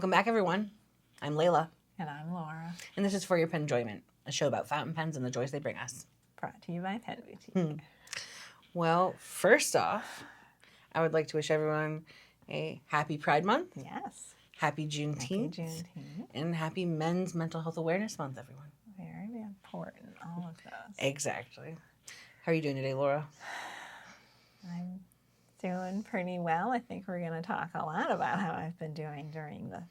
Welcome back, everyone. I'm Leila. And I'm Laura. And this is For Your Penjoyment, a show about fountain pens and the joys they bring us. Brought to you by Pen Boutique. Well, first off, I would like to wish everyone a happy Pride Month. Yes. Happy Juneteenth. Happy Juneteenth. And happy Men's Mental Health Awareness Month, everyone. Very important, all of those. Exactly. How are you doing today, Laura? I'm doing pretty well. I think we're going to talk a lot about how I've been doing during the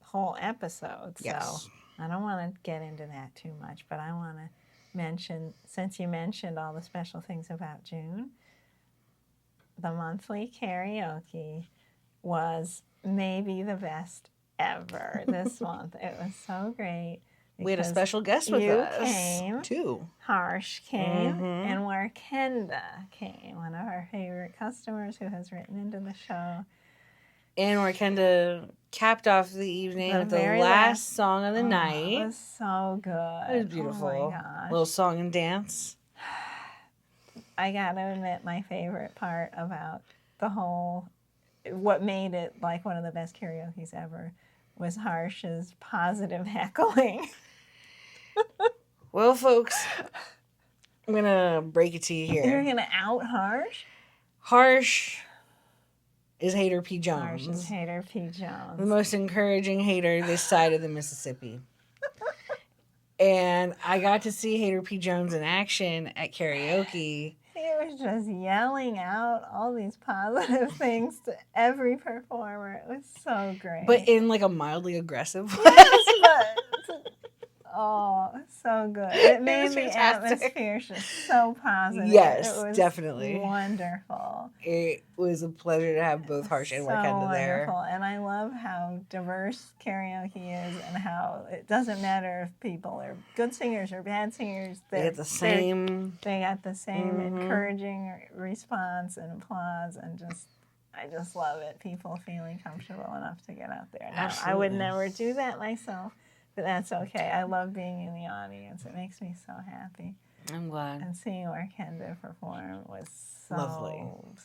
whole episode. Yes. So I don't want to get into that too much, but I want to mention, since you mentioned all the special things about June, the monthly karaoke was maybe the best ever this month. It was so great. We had a special guest with us. You came. Too. Harsh came. And Warkenda came, one of our favorite customers who has written into the show. And Warkenda capped off the evening with the last song of the night. It was so good. It was beautiful. Oh my gosh. Little song and dance. I gotta admit, my favorite part about the whole, what made it like one of the best karaoke's ever, was Harsh's positive heckling. Well, folks, I'm going to break it to you here. You're going to out Harsh? Harsh is Hater P. Jones. Harsh is Hater P. Jones. The most encouraging hater this side of the Mississippi. And I got to see Hater P. Jones in action at karaoke. He was just yelling out all these positive things to every performer. It was so great. But in like a mildly aggressive way. Yes, but so good. It made the atmosphere just so positive. Yes, it was definitely. Wonderful. It was a pleasure to have both Harsh and Warkenda there. Wonderful. And I love how diverse karaoke is and how it doesn't matter if people are good singers or bad singers. They got the same. They got the same encouraging response and applause, and I just love it. People feeling comfortable enough to get out there. Now, I would never do that myself, but that's okay. I love being in the audience. It makes me so happy. I'm glad. And seeing Warkenda perform was so lovely.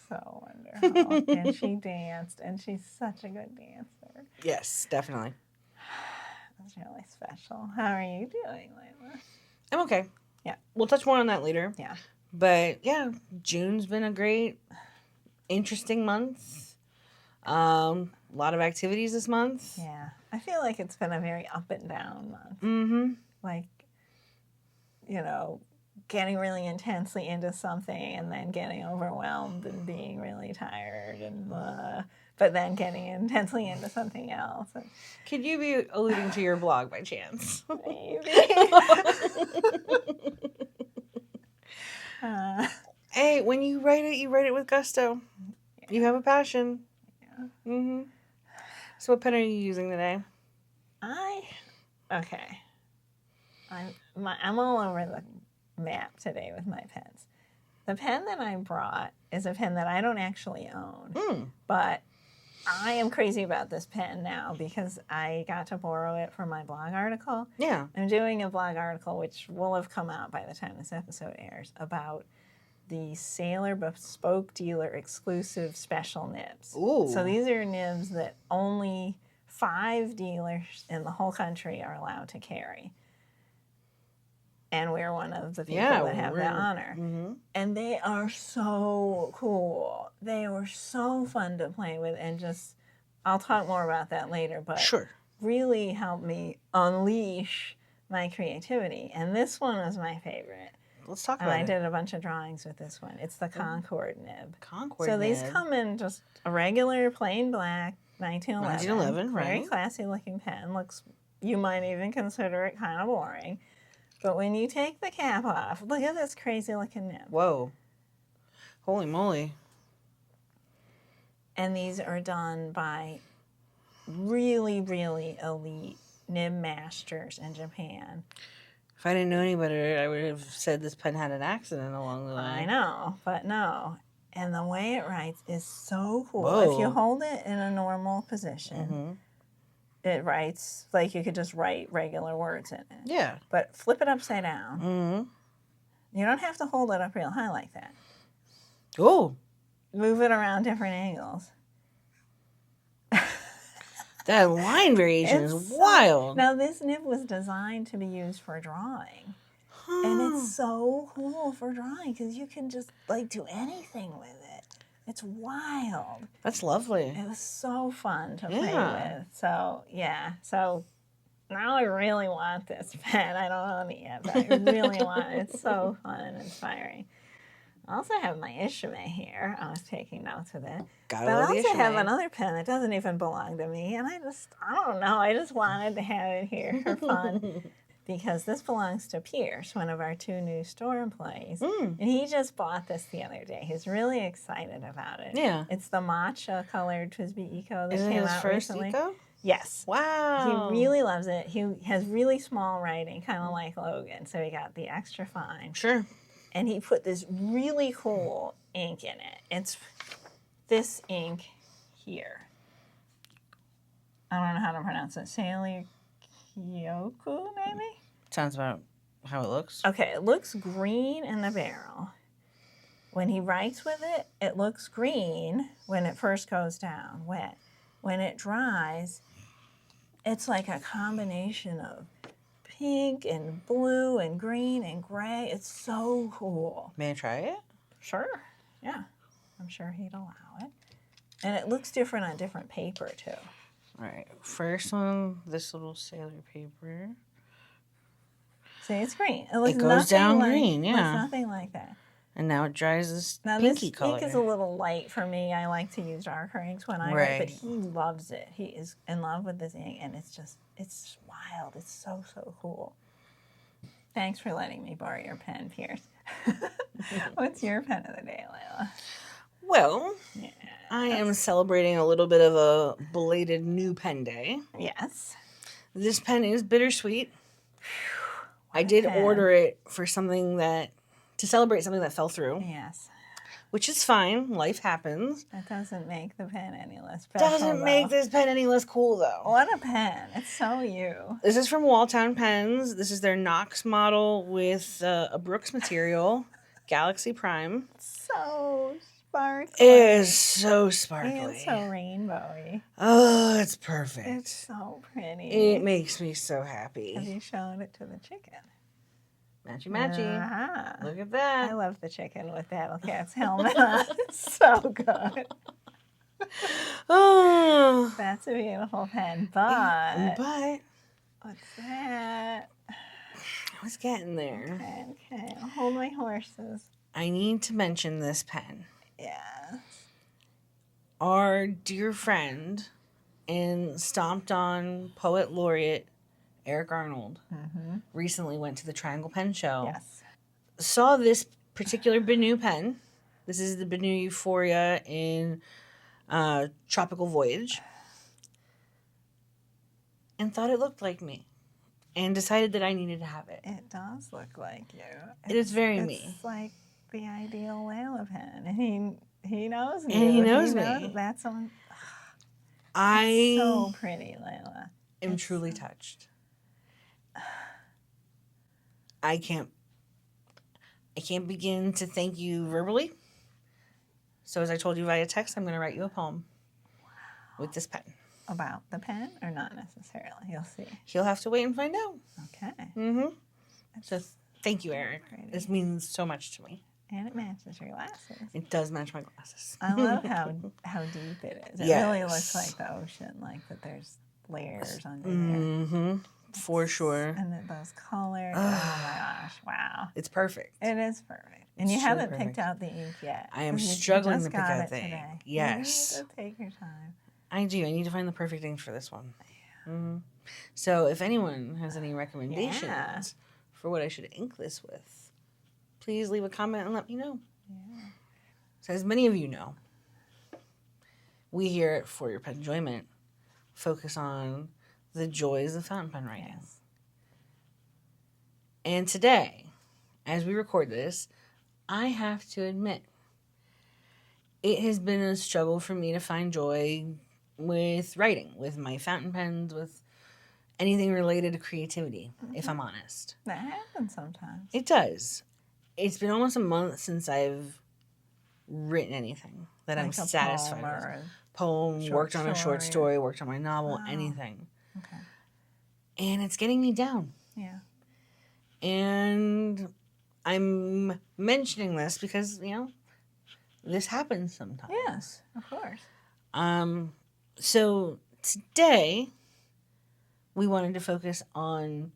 So wonderful. And she danced, and she's such a good dancer. Yes, definitely. It was really special. How are you doing, Leila? I'm okay. Yeah. We'll touch more on that later. Yeah. But yeah, June's been a great, interesting month. A lot of activities this month. Yeah. I feel like it's been a very up and down month. Mm-hmm. Like, getting really intensely into something and then getting overwhelmed and being really tired and but then getting intensely into something else. Could you be alluding to your blog by chance? Maybe. Hey, when you write it with gusto. Yeah. You have a passion. Yeah. Mm-hmm. So what pen are you using today? Okay. I'm all over the map today with my pens. The pen that I brought is a pen that I don't actually own, but I am crazy about this pen now because I got to borrow it for my blog article. Yeah. I'm doing a blog article, which will have come out by the time this episode airs, about the Sailor Bespoke Dealer exclusive special nibs. Ooh. So these are nibs that only 5 dealers in the whole country are allowed to carry. And we're one of the people that have that honor. Mm-hmm. And they are so cool. They were so fun to play with, and I'll talk more about that later, but sure. Really helped me unleash my creativity. And this one was my favorite. Let's talk about it. And I did a bunch of drawings with this one. It's the Concord nib. Concord nib. So nib. These come in just a regular plain black 1911. Very classy looking pen. You might even consider it kind of boring. But when you take the cap off, look at this crazy looking nib. Whoa. Holy moly. And these are done by really, really elite nib masters in Japan. If I didn't know any better, I would have said this pen had an accident along the way. I know, but no. And the way it writes is so cool. Whoa. If you hold it in a normal position, it writes like you could just write regular words in it. Yeah. But flip it upside down. You don't have to hold it up real high like that. Oh. Move it around different angles. That line variation is wild. Now, this nib was designed to be used for drawing. And it's so cool for drawing because you can just like do anything with it. It's wild. That's lovely. It was so fun to play with. So, yeah. So now I really want this pen. I don't own it yet, but I really want it. It's so fun and inspiring. I also have my Ishime here. I was taking notes of it. But I also have another pen that doesn't even belong to me. And I don't know. I just wanted to have it here for fun. Because this belongs to Pierce, one of our 2 new store employees. And he just bought this the other day. He's really excited about it. Yeah. It's the matcha colored Twisby Eco that Isn't came his out first recently. Eco? Yes. Wow. He really loves it. He has really small writing, kind of like Logan. So he got the extra fine. Sure. And he put this really cool ink in it. It's this ink here. I don't know how to pronounce it. Kyoku, maybe? Sounds about how it looks. Okay, it looks green in the barrel. When he writes with it, it looks green when it first goes down, wet. When it dries, it's like a combination of pink and blue and green and gray. It's so cool. May I try it? Sure, yeah. I'm sure he'd allow it. And it looks different on different paper, too. All right, first one, this little sailor paper. See, it's green. It goes down green, yeah. It looks nothing like that. And now it dries this Now, pinky this color. ink is a little light for me. I like to use darker inks when I write, but he loves it. He is in love with this ink, and it's wild. It's so, so cool. Thanks for letting me borrow your pen, Pierce. What's your pen of the day, Leila? Well, I am celebrating a little bit of a belated new pen day. Yes. This pen is bittersweet. I did order it for to celebrate something that fell through. Yes. Which is fine. Life happens. That doesn't make the pen any less special. Doesn't make this pen any less cool, though. What a pen. It's so you. This is from Walltown Pens. This is their Knox model with a Brooks material, Galaxy Prime. So sparkly. It is so sparkly. It's so rainbowy. Oh, it's perfect. It's so pretty. It makes me so happy. Have you shown it to the chicken? Matchy matchy. Uh-huh. Look at that. I love the chicken with Battle Cat's helmet on. It's so good. Oh. That's a beautiful pen, but what's that? I was getting there. Okay, I'll hold my horses. I need to mention this pen. Yeah. Our dear friend and stomped on poet laureate Eric Arnold recently went to the Triangle Pen Show. Yes. Saw this particular Benu pen. This is the Benu Euphoria in Tropical Voyage. And thought it looked like me. And decided that I needed to have it. It does look like you. It is very me. It's like the ideal Leila pen. And he knows me. And he knows me. That's on. I so pretty, Leila. am truly touched. I can't begin to thank you verbally. So as I told you via text, I'm going to write you a poem with this pen. About the pen or not necessarily? You'll see. He'll have to wait and find out. Okay. So thank you, Eric. Pretty. This means so much to me. And it matches your glasses. It does match my glasses. I love how deep it is. It really looks like the ocean, like that there's layers under there. For sure. And those colors. Oh my gosh. Wow. It's perfect. It is perfect. And you haven't picked out the ink yet. I am struggling to pick out the ink. Today. Yes. You need to take your time. I do. I need to find the perfect ink for this one. So if anyone has any recommendations for what I should ink this with, please leave a comment and let me know. Yeah. So as many of you know, we here at For Your Penjoyment focus on the joys of fountain pen writing. Yes. And today, as we record this, I have to admit, it has been a struggle for me to find joy with writing, with my fountain pens, with anything related to creativity, if I'm honest. That happens sometimes. It does. It's been almost a month since I've written anything that I'm satisfied with. poem, worked on a short story, worked on my novel, Wow. anything. Okay. And it's getting me down. Yeah. And I'm mentioning this because, this happens sometimes. Yes, of course. So today we wanted to focus on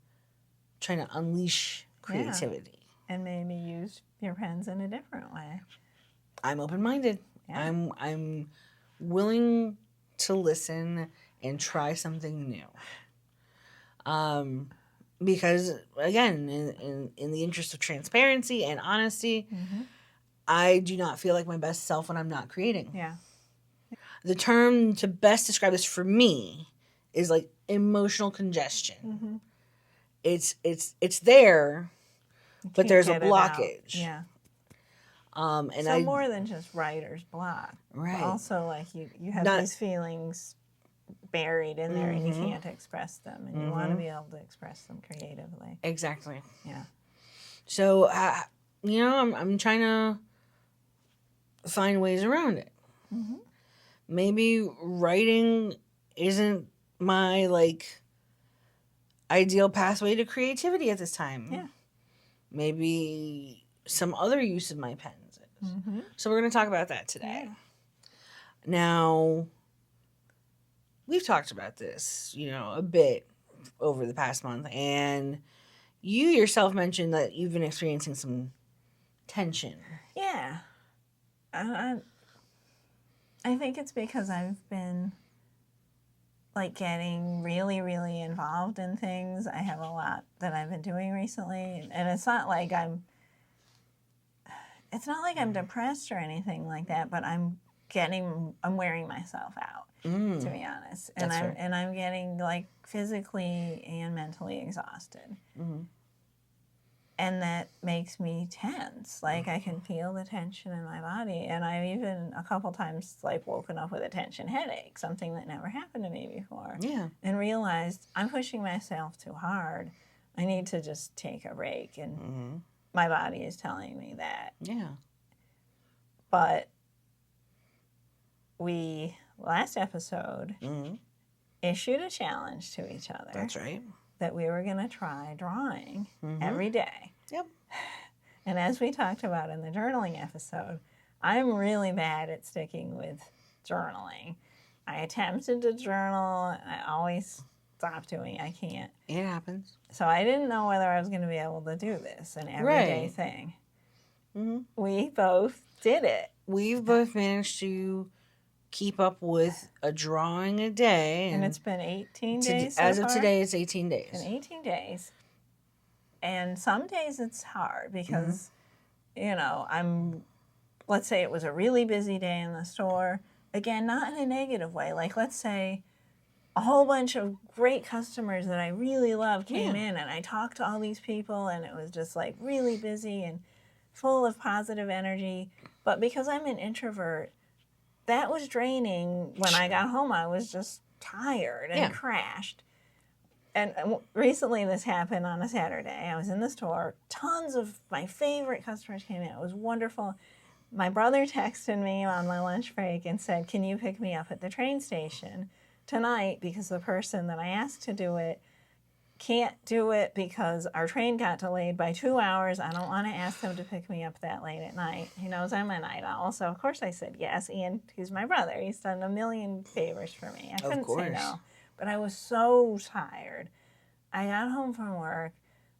trying to unleash creativity. Yeah. And maybe use your pens in a different way. I'm open-minded. Yeah. I'm willing to listen and try something new. Because again, in the interest of transparency and honesty, I do not feel like my best self when I'm not creating. Yeah. The term to best describe this for me is like emotional congestion. It's there, but there's a blockage. Yeah. And so more than just writer's block. Right. Also, like you have these feelings buried in there and you can't express them, and you want to be able to express them creatively. Exactly. Yeah. So, I'm trying to find ways around it. Maybe writing isn't my ideal pathway to creativity at this time. Yeah. Maybe some other use of my pens is. So we're going to talk about that today. Yeah. Now, we've talked about this, a bit over the past month, and you yourself mentioned that you've been experiencing some tension. Yeah. I think it's because I've been getting really, really involved in things. I have a lot that I've been doing recently, and it's not like I'm depressed or anything like that, but I'm wearing myself out, to be honest. And I'm getting physically and mentally exhausted. And that makes me tense. I can feel the tension in my body. And I've even a couple times woken up with a tension headache, something that never happened to me before. Yeah. And realized I'm pushing myself too hard. I need to just take a break. And my body is telling me that. Yeah. But we, last episode, issued a challenge to each other. That's right. That we were going to try drawing every day. Yep. And as we talked about in the journaling episode, I'm really bad at sticking with journaling. I attempted to journal, and I always stop doing it. I can't. It happens. So I didn't know whether I was going to be able to do this, an everyday thing. We both did it. We've both managed to keep up with a drawing a day. And it's been 18 days so As of far. today, it's 18 days. It's been 18 days. And some days it's hard because, let's say it was a really busy day in the store. Again, not in a negative way. Let's say a whole bunch of great customers that I really love came in, and I talked to all these people, and it was just really busy and full of positive energy. But because I'm an introvert, that was draining. When I got home, I was just tired and crashed. And recently this happened on a Saturday. I was in the store. Tons of my favorite customers came in. It was wonderful. My brother texted me on my lunch break and said, "Can you pick me up at the train station tonight? Because the person that I asked to do it can't do it because our train got delayed by 2 hours. I don't want to ask them to pick me up that late at night. He knows I'm a night owl." So, of course, I said yes. And he's my brother. He's done a million favors for me. I couldn't say no. But I was so tired. I got home from work,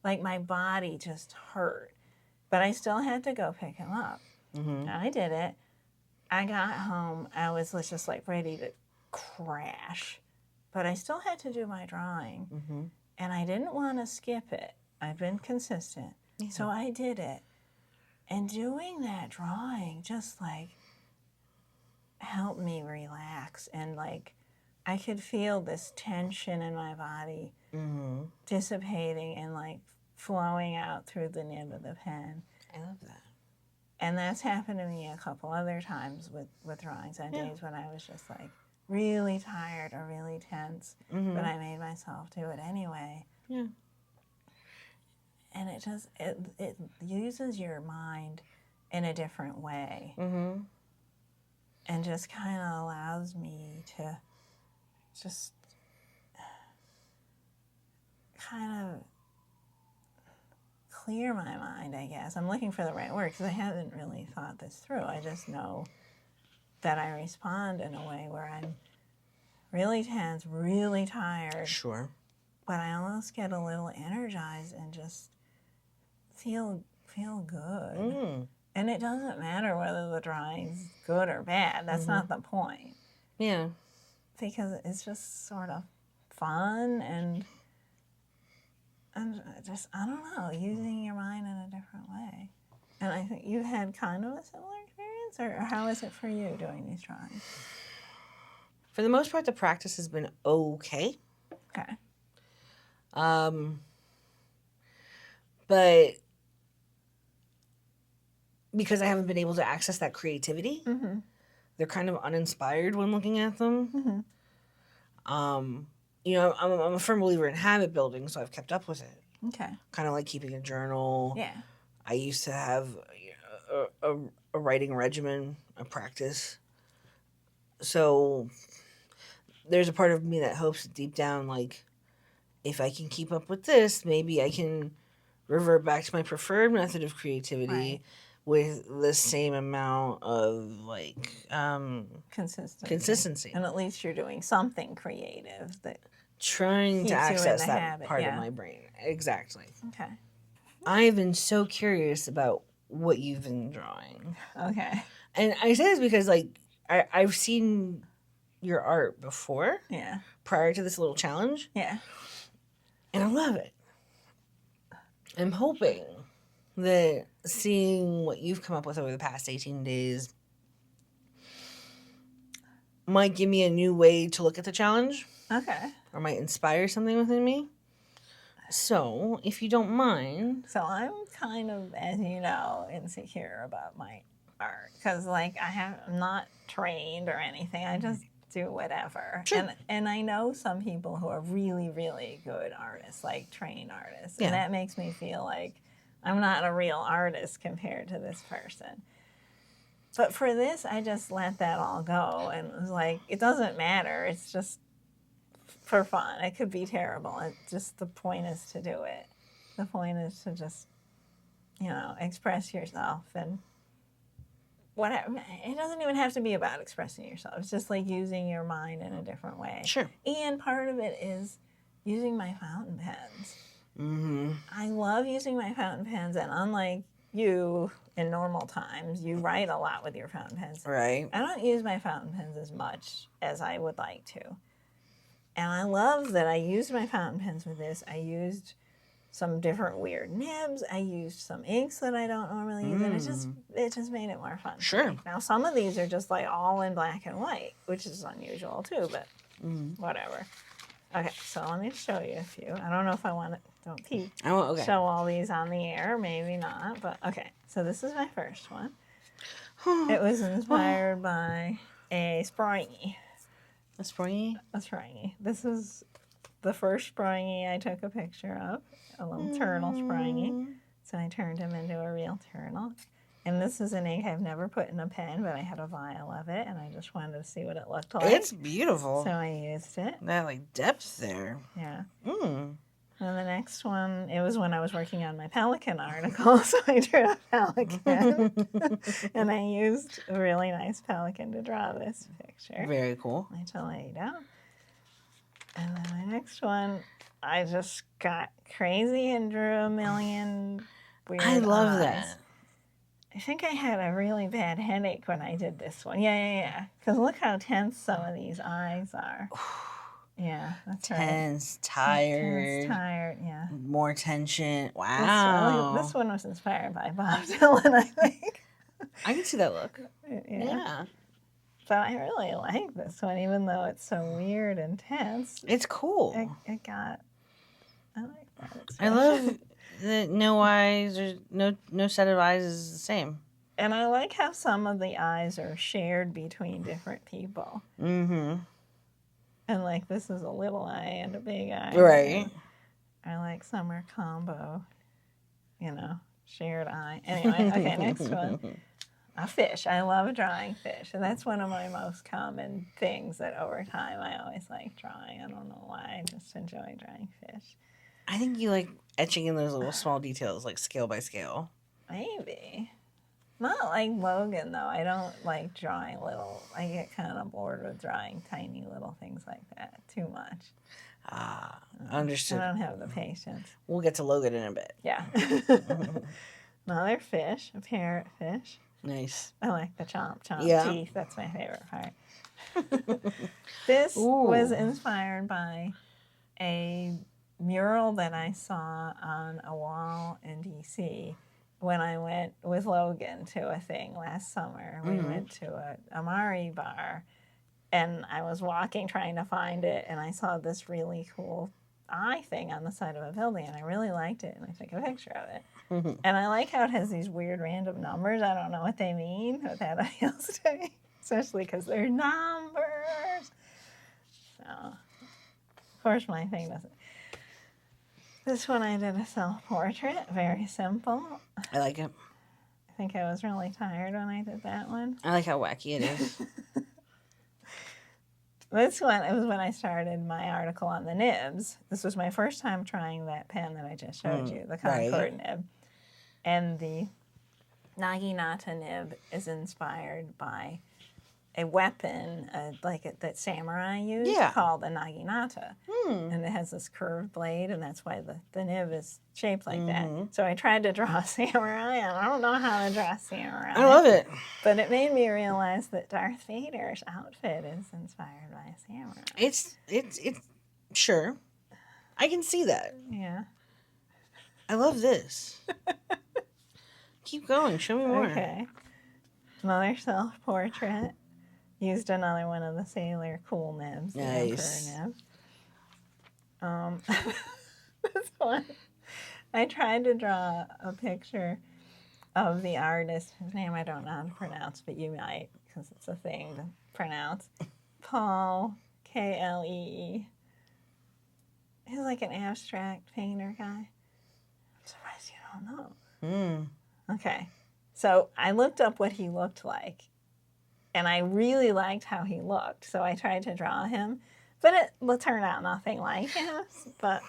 my body just hurt. But I still had to go pick him up. And I did it. I got home. I was just ready to crash. But I still had to do my drawing. And I didn't want to skip it. I've been consistent. So I did it. And doing that drawing just helped me relax. And I could feel this tension in my body dissipating and flowing out through the nib of the pen. I love that. And that's happened to me a couple other times with drawings on days when I was just really tired or really tense, but I made myself do it anyway. Yeah. And it uses your mind in a different way. and just kind of allows me to just kind of clear my mind, I guess. I'm looking for the right word because I haven't really thought this through. I just know that I respond in a way where I'm really tense, really tired. Sure. But I almost get a little energized and just feel good. Mm. And it doesn't matter whether the drawing's good or bad. That's not the point. Yeah. Because it's just sort of fun and just, I don't know, using your mind in a different way. And I think you had kind of a similar experience, or how is it for you doing these drawings? For the most part, the practice has been okay. Okay. But because I haven't been able to access that creativity, they're kind of uninspired when looking at them. You know, I'm a firm believer in habit building, so I've kept up with it. Okay. Kind of like keeping a journal. Yeah. I used to have a writing regimen, a practice. So there's a part of me that hopes deep down, like, if I can keep up with this, maybe I can revert back to my preferred method of creativity with the same amount of, like, consistency. And at least you're doing something creative that trying to keeps you in access the that habit, part yeah. of my brain. Exactly. Okay. I've been so curious about what you've been drawing. Okay. And I say this because, like, I've seen your art before. Yeah. Prior to this little challenge. Yeah. And I love it. I'm hoping that seeing what you've come up with over the past 18 days might give me a new way to look at the challenge. Okay. Or might inspire something within me. So, if you don't mind. So I'm kind of, as you know, insecure about my art. Because, like, I'm not trained or anything. I just do whatever. Sure. And I know some people who are really, really good artists, like trained artists. Yeah. And that makes me feel like I'm not a real artist compared to this person. But for this, I just let that all go. And it was like, it doesn't matter. It's just for fun. It could be terrible. It just, the point is to do it. The point is to just, you know, express yourself and whatever. It doesn't even have to be about expressing yourself. It's just like using your mind in a different way. Sure. And part of it is using my fountain pens. Mm-hmm. I love using my fountain pens, and unlike you in normal times, you write a lot with your fountain pens. Right. I don't use my fountain pens as much as I would like to. And I love that I used my fountain pens with this. I used some different weird nibs. I used some inks that I don't normally use. And it just made it more fun. Sure. Now, some of these are just like all in black and white, which is unusual too, but whatever. Okay, so let me show you a few. I don't know if I want to, don't peek. Oh, okay. Show all these on the air, maybe not, but okay. So this is my first one. It was inspired by a springy. A springy? A springy. This is the first springy I took a picture of, a little turtle springy. So I turned him into a real turtle. And this is an ink I've never put in a pen, but I had a vial of it, and I just wanted to see what it looked like. It's beautiful. So I used it. That, like, depth there. Yeah. Mm. And the next one, it was when I was working on my pelican article, so I drew a pelican. And I used a really nice pelican to draw this picture. Very cool. Which I laid out. And then my next one, I just got crazy and drew a million weird I love eyes. that. I think I had a really bad headache when I did this one. Yeah. Because look how tense some of these eyes are. Yeah, that's tense, right. tired. Tense, tired, yeah. More tension. Wow. This one was inspired by Bob Dylan, I think. I can see that look. Yeah. But I really like this one, even though it's so weird and tense. It's cool. I like that. I love that no eyes or no set of eyes is the same. And I like how some of the eyes are shared between different people. Mm-hmm. And like this is a little eye and a big eye. Right. I like some are combo, shared eye. Anyway, okay, next one. A fish. I love drawing fish. And that's one of my most common things that over time I always like drawing. I don't know why. I just enjoy drawing fish. I think you like etching in those little small details, like scale by scale. Maybe. Not like Logan, though. I don't like drawing little. I get kind of bored with drawing tiny little things like that too much. Ah, I understood. don't have the patience. We'll get to Logan in a bit. Yeah. Another fish, a parrotfish. Nice. I like the chomp Yeah. teeth. That's my favorite part. This was inspired by a mural that I saw on a wall in D.C. when I went with Logan to a thing last summer. We went to a Amari bar, and I was walking trying to find it, and I saw this really cool eye thing on the side of a building, and I really liked it, and I took a picture of it. And I like how it has these weird random numbers. I don't know what they mean, what that appeals to me, especially because they're numbers. So, of course, my thing doesn't. This one I did a self-portrait, very simple. I like it. I think I was really tired when I did that one. I like how wacky it is. This one, it was when I started my article on the nibs. This was my first time trying that pen that I just showed you, the Concord nib. And the Naginata nib is inspired by a weapon that samurai used called a Naginata. And it has this curved blade, and that's why the nib is shaped like that. So I tried to draw a samurai, and I don't know how to draw a samurai. I love it. But it made me realize that Darth Vader's outfit is inspired by a samurai. It's sure. I can see that. Yeah. I love this. Keep going. Show me more. Okay. Another self-portrait. Used another one of the Sailor Cool nibs. Nice. The Emperor nib. This one, I tried to draw a picture of the artist, whose name I don't know how to pronounce, but you might, because it's a thing to pronounce. Paul, Klee. He's like an abstract painter guy. I'm surprised you don't know. Okay. So I looked up what he looked like, and I really liked how he looked, so I tried to draw him. But it will turn out nothing like him, but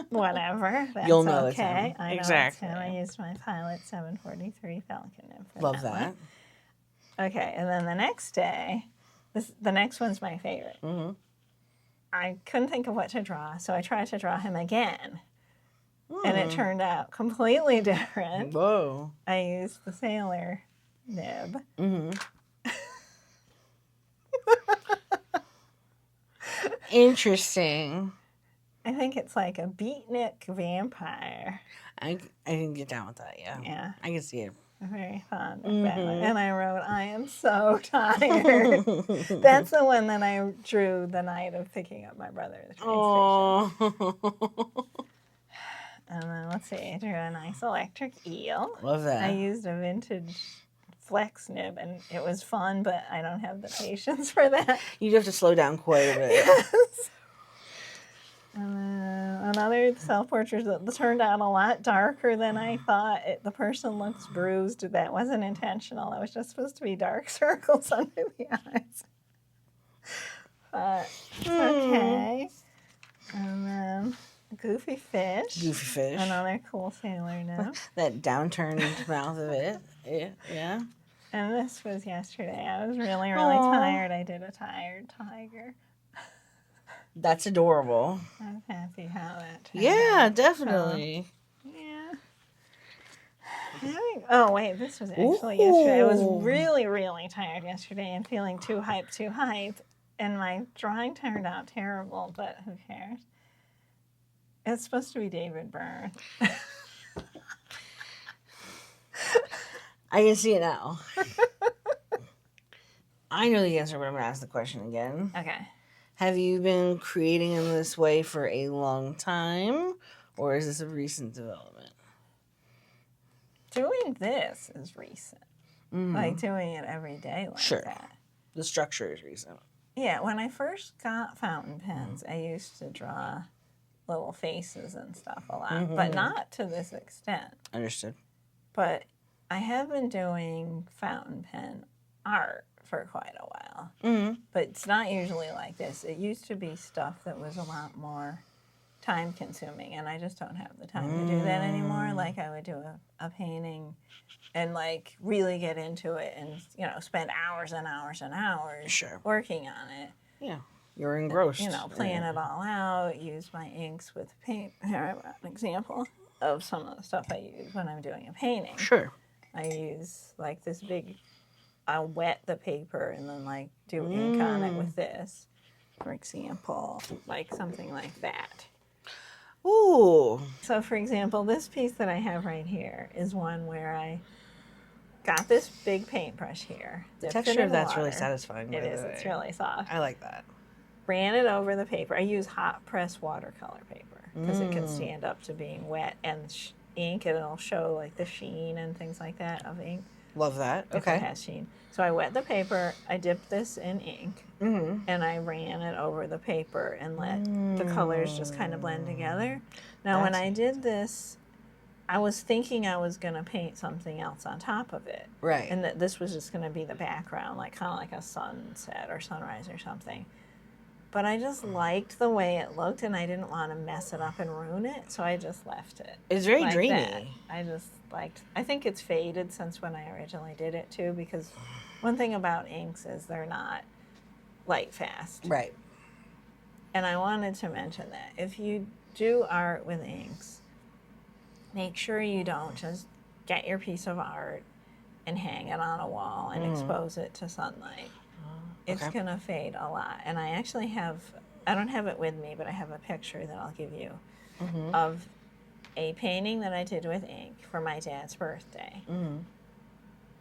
whatever. That's You'll know okay. it's him. I know Exactly. it's him. I used my Pilot 743 Falcon nib for Love that. that. One. Okay, and then the next day, the next one's my favorite. I couldn't think of what to draw, so I tried to draw him again. And it turned out completely different. Whoa. I used the Sailor nib. Interesting. I think it's like a beatnik vampire. I can get down with that, yeah. Yeah. I can see it. I'm very fond of that one. And I wrote, I am so tired. That's the one that I drew the night of picking up my brother at the train station. And then, let's see, I drew a nice electric eel. Love that. I used a vintage flex nib, and it was fun, but I don't have the patience for that. You have to slow down quite a bit. Yes. And then another self-portrait that turned out a lot darker than I thought. The person looks bruised. That wasn't intentional. It was just supposed to be dark circles under the eyes. But it's okay. And then Goofy Fish. Goofy Fish. Another cool sailor nib. That downturned mouth of it. Yeah. And this was yesterday. I was really, really tired. I did a tired tiger. That's adorable. I was happy how that turned Yeah, out. hype. Yeah. Oh, wait, this was actually yesterday. I was really, really tired yesterday and feeling too hype. And my drawing turned out terrible, but who cares? It's supposed to be David Byrne. I can see it now. I know the answer, but I'm going to ask the question again. Okay. Have you been creating in this way for a long time, or is this a recent development? Doing this is recent. Like doing it every day like that. The structure is recent. Yeah, when I first got fountain pens, I used to draw little faces and stuff a lot, but not to this extent. Understood. But I have been doing fountain pen art for quite a while, Mm-hmm. but it's not usually like this. It used to be stuff that was a lot more time consuming, and I just don't have the time to do that anymore. Like I would do a painting and like really get into it and, you know, spend hours and hours and hours Sure. working on it. Yeah. You're engrossed. You know, plan it all out, use my inks with paint. Here I have an example of some of the stuff I use when I'm doing a painting. Sure. I use like this big, I'll wet the paper and then like do ink on it with this, for example, like something like that. Ooh. So for example, this piece that I have right here is one where I got this big paintbrush here. The texture of that's really satisfying. It is. It's really soft. I like that. Ran it over the paper. I use hot press watercolor paper because it can stand up to being wet and ink, and it'll show like the sheen and things like that of ink. Love that. If it has sheen. So I wet the paper. I dipped this in ink, and I ran it over the paper and let the colors just kind of blend together. Now, when I did this, I was thinking I was going to paint something else on top of it. Right. And that this was just going to be the background, like kind of like a sunset or sunrise or something. But I just liked the way it looked, and I didn't want to mess it up and ruin it, so I just left it. It's very like dreamy. that. I just liked. I think it's faded since when I originally did it too, because one thing about inks is they're not light fast. Right. And I wanted to mention that if you do art with inks, make sure you don't just get your piece of art and hang it on a wall and expose it to sunlight. It's going to fade a lot. And I actually have, I don't have it with me, but I have a picture that I'll give you of a painting that I did with ink for my dad's birthday.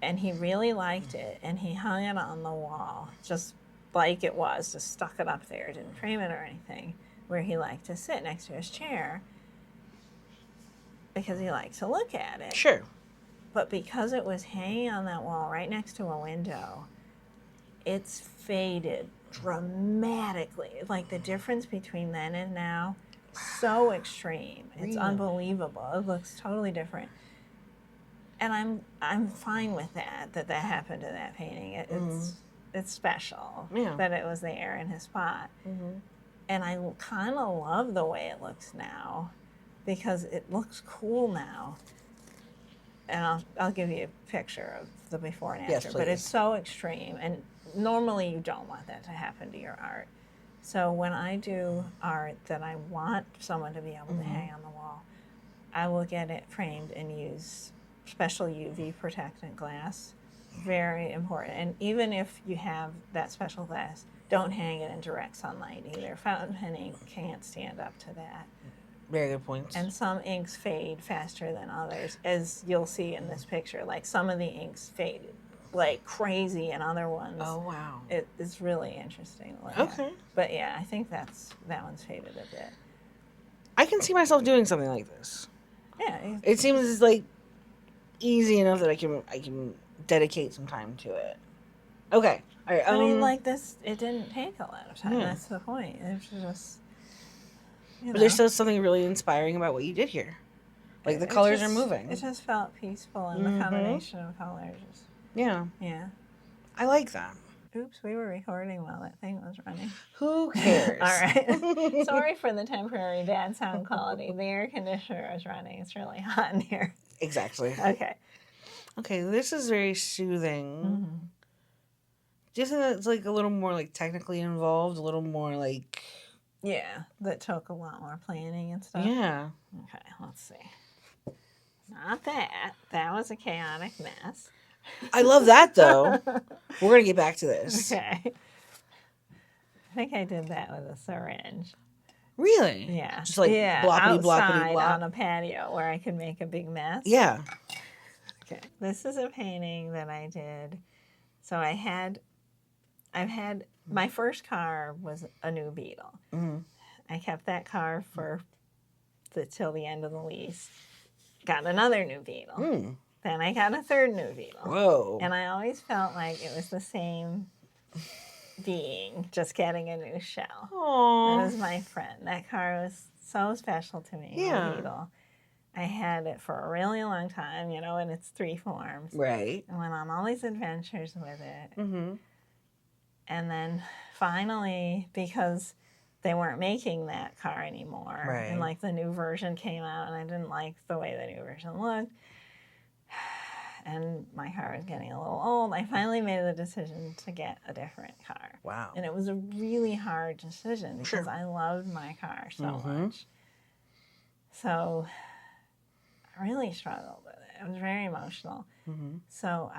And he really liked it, and he hung it on the wall, just like it was, just stuck it up there, didn't frame it or anything, where he liked to sit next to his chair because he liked to look at it. Sure. But because it was hanging on that wall right next to a window, it's faded dramatically. Like the difference between then and now, so extreme. It's unbelievable. It looks totally different. And I'm fine with that happened to that painting. It's special that it was there in his spot. And I kind of love the way it looks now because it looks cool now. And I'll give you a picture of the before and after. Yes, please. But it's so extreme, and normally you don't want that to happen to your art. So when I do art that I want someone to be able to hang on the wall, I will get it framed and use special UV protectant glass. Very important. And even if you have that special glass, don't hang it in direct sunlight either. Fountain pen ink can't stand up to that. Very good points. And some inks fade faster than others, as you'll see in this picture. Like some of the inks faded like crazy, and other ones. Oh wow! It's really interesting to look Okay. at. But yeah, I think that one's faded a bit. I can see myself doing something like this. Yeah. It seems like easy enough that I can dedicate some time to it. Okay. All right. I mean, like this, it didn't take a lot of time. Yeah. That's the point. It's just. But there's still something really inspiring about what you did here. Like the colors are moving. It just felt peaceful, and the combination of colors. Yeah. Yeah. I like that. Oops, we were recording while that thing was running. Who cares? All right. Sorry for the temporary bad sound quality. The air conditioner is running. It's really hot in here. Exactly. Okay. Okay, this is very soothing. Do you think that's like a little more like technically involved? A little more like... Yeah, that took a lot more planning and stuff. Yeah. Okay, let's see. Not that. That was a chaotic mess. I love that, though. We're going to get back to this. Okay. I think I did that with a syringe. Really? Yeah. Just like bloppity, bloppity, blop. On a patio where I could make a big mess. Yeah. Okay. This is a painting that I did. So I've had, my first car was a new Beetle. I kept that car till the end of the lease. Got another new Beetle. Then I got a third new Beetle. Whoa. And I always felt like it was the same being, just getting a new shell. Aww. It was my friend. That car was so special to me, the Beetle. I had it for a really long time, you know, in its three forms. Right. I went on all these adventures with it. Mm-hmm. And then finally, because they weren't making that car anymore, Right. and like the new version came out, and I didn't like the way the new version looked, and my car was getting a little old, I finally made the decision to get a different car. Wow. And it was a really hard decision because Sure. I loved my car so Mm-hmm. much. So I really struggled with it. It was very emotional. Mm-hmm. So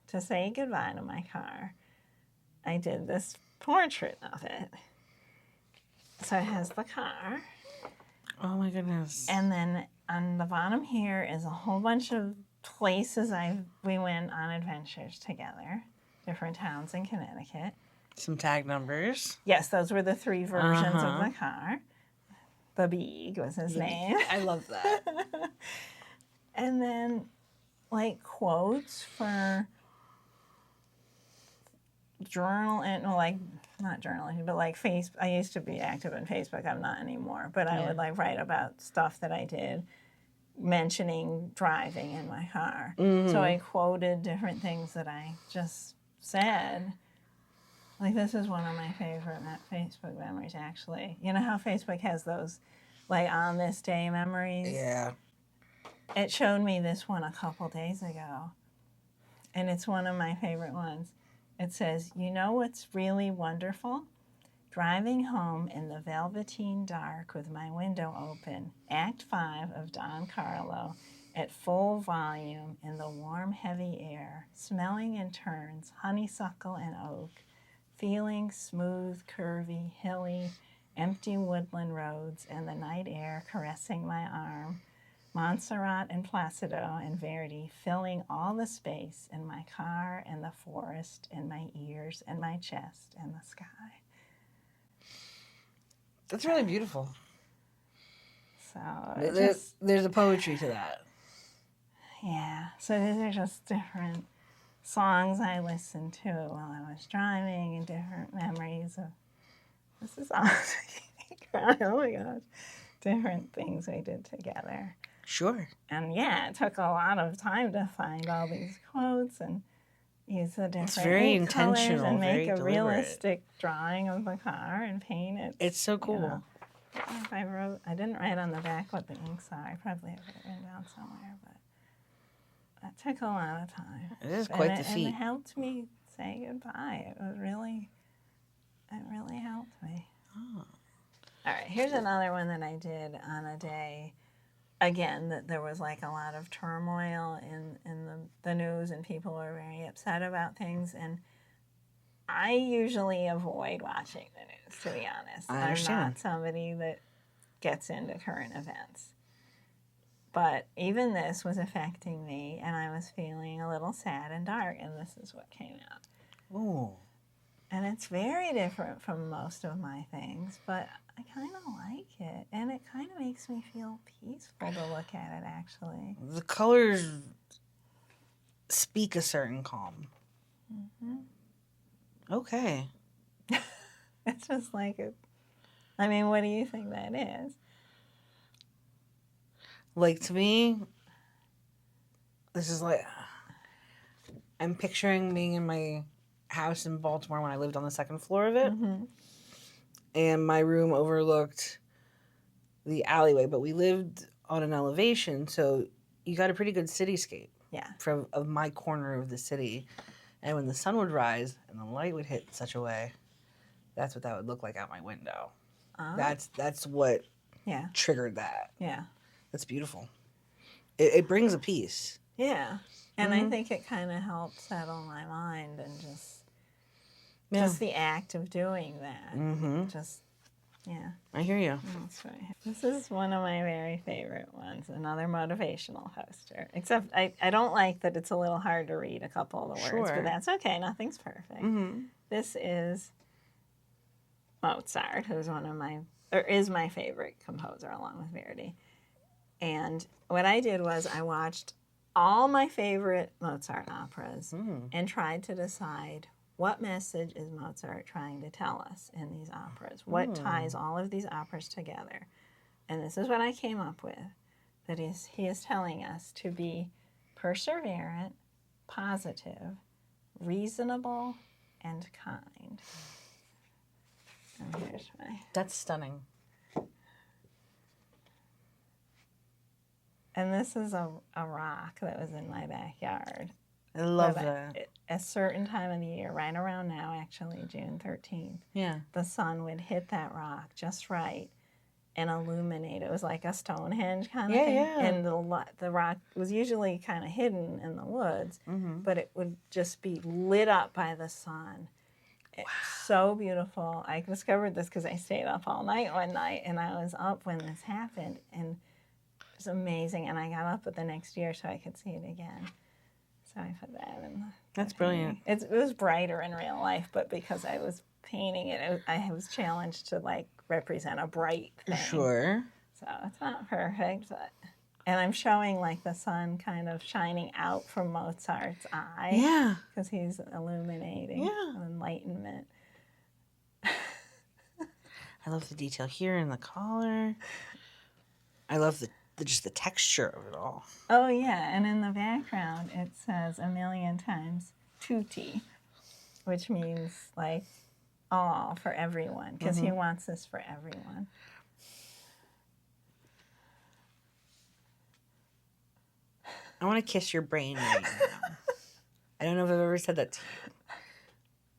to say goodbye to my car, I did this portrait of it. So it has the car. Oh my goodness. And then on the bottom here is a whole bunch of places we went on adventures together, different towns in Connecticut. Some tag numbers. Yes, those were the three versions of the car. The Beeg was his name. I love that. And then like quotes for journal and like not journaling, but like I used to be active on Facebook. I'm not anymore, but I would like write about stuff that I did, mentioning driving in my car. Mm-hmm. So I quoted different things that I just said. Like this is one of my favorite Facebook memories, actually. You know how Facebook has those like on this day memories? Yeah. It showed me this one a couple days ago, and it's one of my favorite ones. It says, "You know what's really wonderful? Driving home in the velveteen dark with my window open, Act 5 of Don Carlo, at full volume in the warm, heavy air, smelling in turns honeysuckle and oak, feeling smooth, curvy, hilly, empty woodland roads and the night air caressing my arm, Montserrat and Placido and Verdi filling all the space in my car and the forest and my ears and my chest and the sky." That's really beautiful. So there's a poetry to that. Yeah. So these are just different songs I listened to while I was driving and different memories of. This is awesome. Oh my gosh. Different things we did together. Sure. And yeah, it took a lot of time to find all these quotes and use the different It's very ink colors intentional, and make very a deliberate. realistic drawing of the car and paint it. It's so cool. You know. If I didn't write on the back what the inks are. I probably have it written down somewhere, but that took a lot of time. It is quite the feat. And it helped me say goodbye. It really helped me. Oh. All right, here's another one that I did on a day. Again, that there was like a lot of turmoil in the news and people were very upset about things. And I usually avoid watching the news, to be honest. I understand. I'm not somebody that gets into current events. But even this was affecting me, and I was feeling a little sad and dark, and this is what came out. Ooh. And it's very different from most of my things, but I kind of like it. And it kind of makes me feel peaceful to look at it, actually. The colors speak a certain calm. Mm-hmm. Okay. It's just like it. I mean, what do you think that is? Like, to me, this is like, I'm picturing being in my house in Baltimore when I lived on the second floor of it. Mm-hmm. And my room overlooked the alleyway, but we lived on an elevation, so you got a pretty good cityscape. Yeah. Of my corner of the city. And when the sun would rise and the light would hit in such a way, that's what that would look like out my window. Oh. That's what triggered that. Yeah. That's beautiful. It brings a peace. Yeah. And I think it kind of helped settle my mind and just the act of doing that. Mm-hmm. I hear you. That's right. This is one of my very favorite ones, another motivational poster. Except I don't like that it's a little hard to read a couple of the words, but that's okay. Nothing's perfect. Mm-hmm. This is Mozart, who's is my favorite composer along with Verdi. And what I did was I watched all my favorite Mozart operas and tried to decide what message is Mozart trying to tell us in these operas? What ties all of these operas together? And this is what I came up with. that he is telling us to be perseverant, positive, reasonable, and kind. And here's my... That's stunning. And this is a rock that was in my backyard. I love that. At a certain time of the year, right around now, actually, June 13th, Yeah. the sun would hit that rock just right and illuminate. It was like a Stonehenge kind of thing. Yeah. And the rock was usually kind of hidden in the woods, but it would just be lit up by the sun. Wow. So beautiful. I discovered this because I stayed up all night one night, and I was up when this happened, and it was amazing. And I got up the next year so I could see it again. So I put that in. That's brilliant. It was brighter in real life, but because I was painting it, I was challenged to like represent a bright thing. Sure. So it's not perfect, but... And I'm showing like the sun kind of shining out from Mozart's eye. Yeah. Because he's illuminating enlightenment. I love the detail here in the collar. I love just the texture of it all. Oh, yeah. And in the background, it says a million times tutti, which means like all for everyone, because he wants this for everyone. I want to kiss your brain right now. I don't know if I've ever said that to you,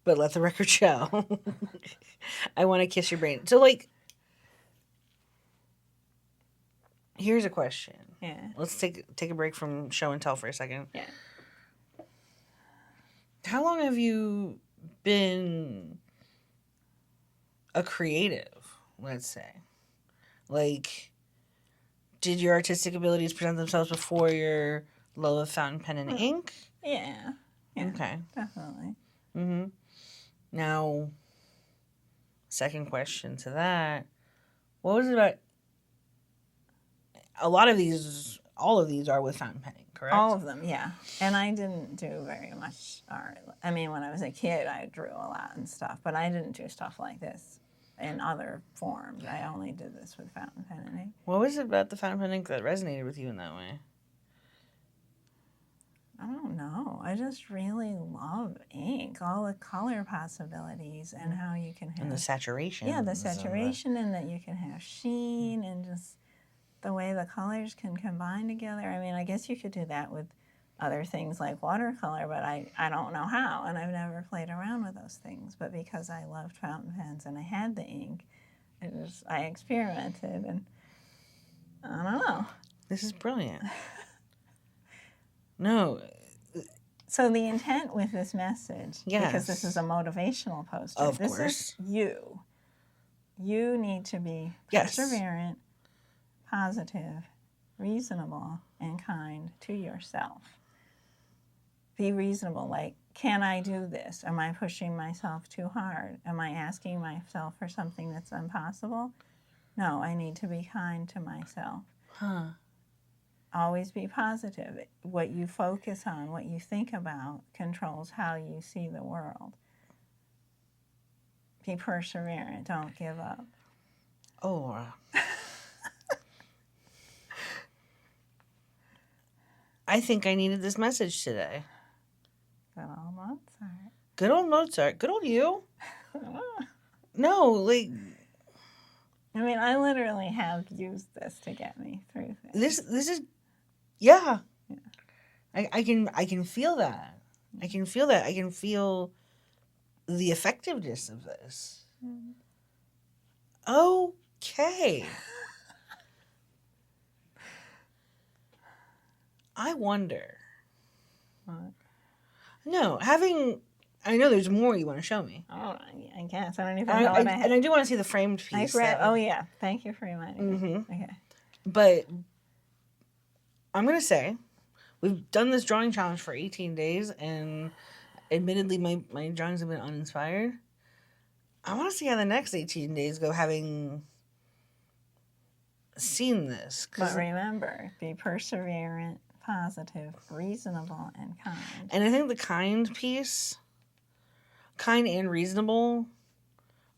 but let the record show. I want to kiss your brain. So, like, here's a question. Yeah. Let's take a break from show and tell for a second. Yeah. How long have you been a creative, let's say? Like, did your artistic abilities present themselves before your love of fountain pen and ink? Yeah. Okay. Definitely. Mm-hmm. Now, second question to that. What was it about? All of these are with fountain penning, correct? All of them, yeah. And I didn't do very much art. I mean, when I was a kid, I drew a lot and stuff, but I didn't do stuff like this in other forms. I only did this with fountain pen and ink. What was it about the fountain pen ink that resonated with you in that way? I don't know. I just really love ink, all the color possibilities and how you can have... And the saturation. Yeah, the saturation and that you can have sheen and just the way the colors can combine together. I mean, I guess you could do that with other things like watercolor, but I don't know how, and I've never played around with those things. But because I loved fountain pens and I had the ink, I experimented, and I don't know. This is brilliant. No. So the intent with this message, yes, because this is a motivational poster, of this course, is you. You need to be yes, perseverant, positive, reasonable, and kind to yourself. Be reasonable, like, can I do this? Am I pushing myself too hard? Am I asking myself for something that's impossible? No, I need to be kind to myself. Huh. Always be positive. What you focus on, what you think about, controls how you see the world. Be perseverant. Don't give up. Oh, Laura. I think I needed this message today. Good old Mozart. Good old Mozart. Good old you. No, like... I mean, I literally have used this to get me through things. This is... Yeah. I can feel that. I can feel that. I can feel the effectiveness of this. Okay. I wonder. What? No, I know there's more you want to show me. Oh, I guess. I don't even know what I have. And I do want to see the framed piece. Oh, yeah. Thank you for reminding me. Okay. But I'm going to say, we've done this drawing challenge for 18 days, and admittedly, my drawings have been uninspired. I want to see how the next 18 days go, having seen this. But remember, be perseverant, positive, reasonable, and kind. And I think the kind piece, kind and reasonable,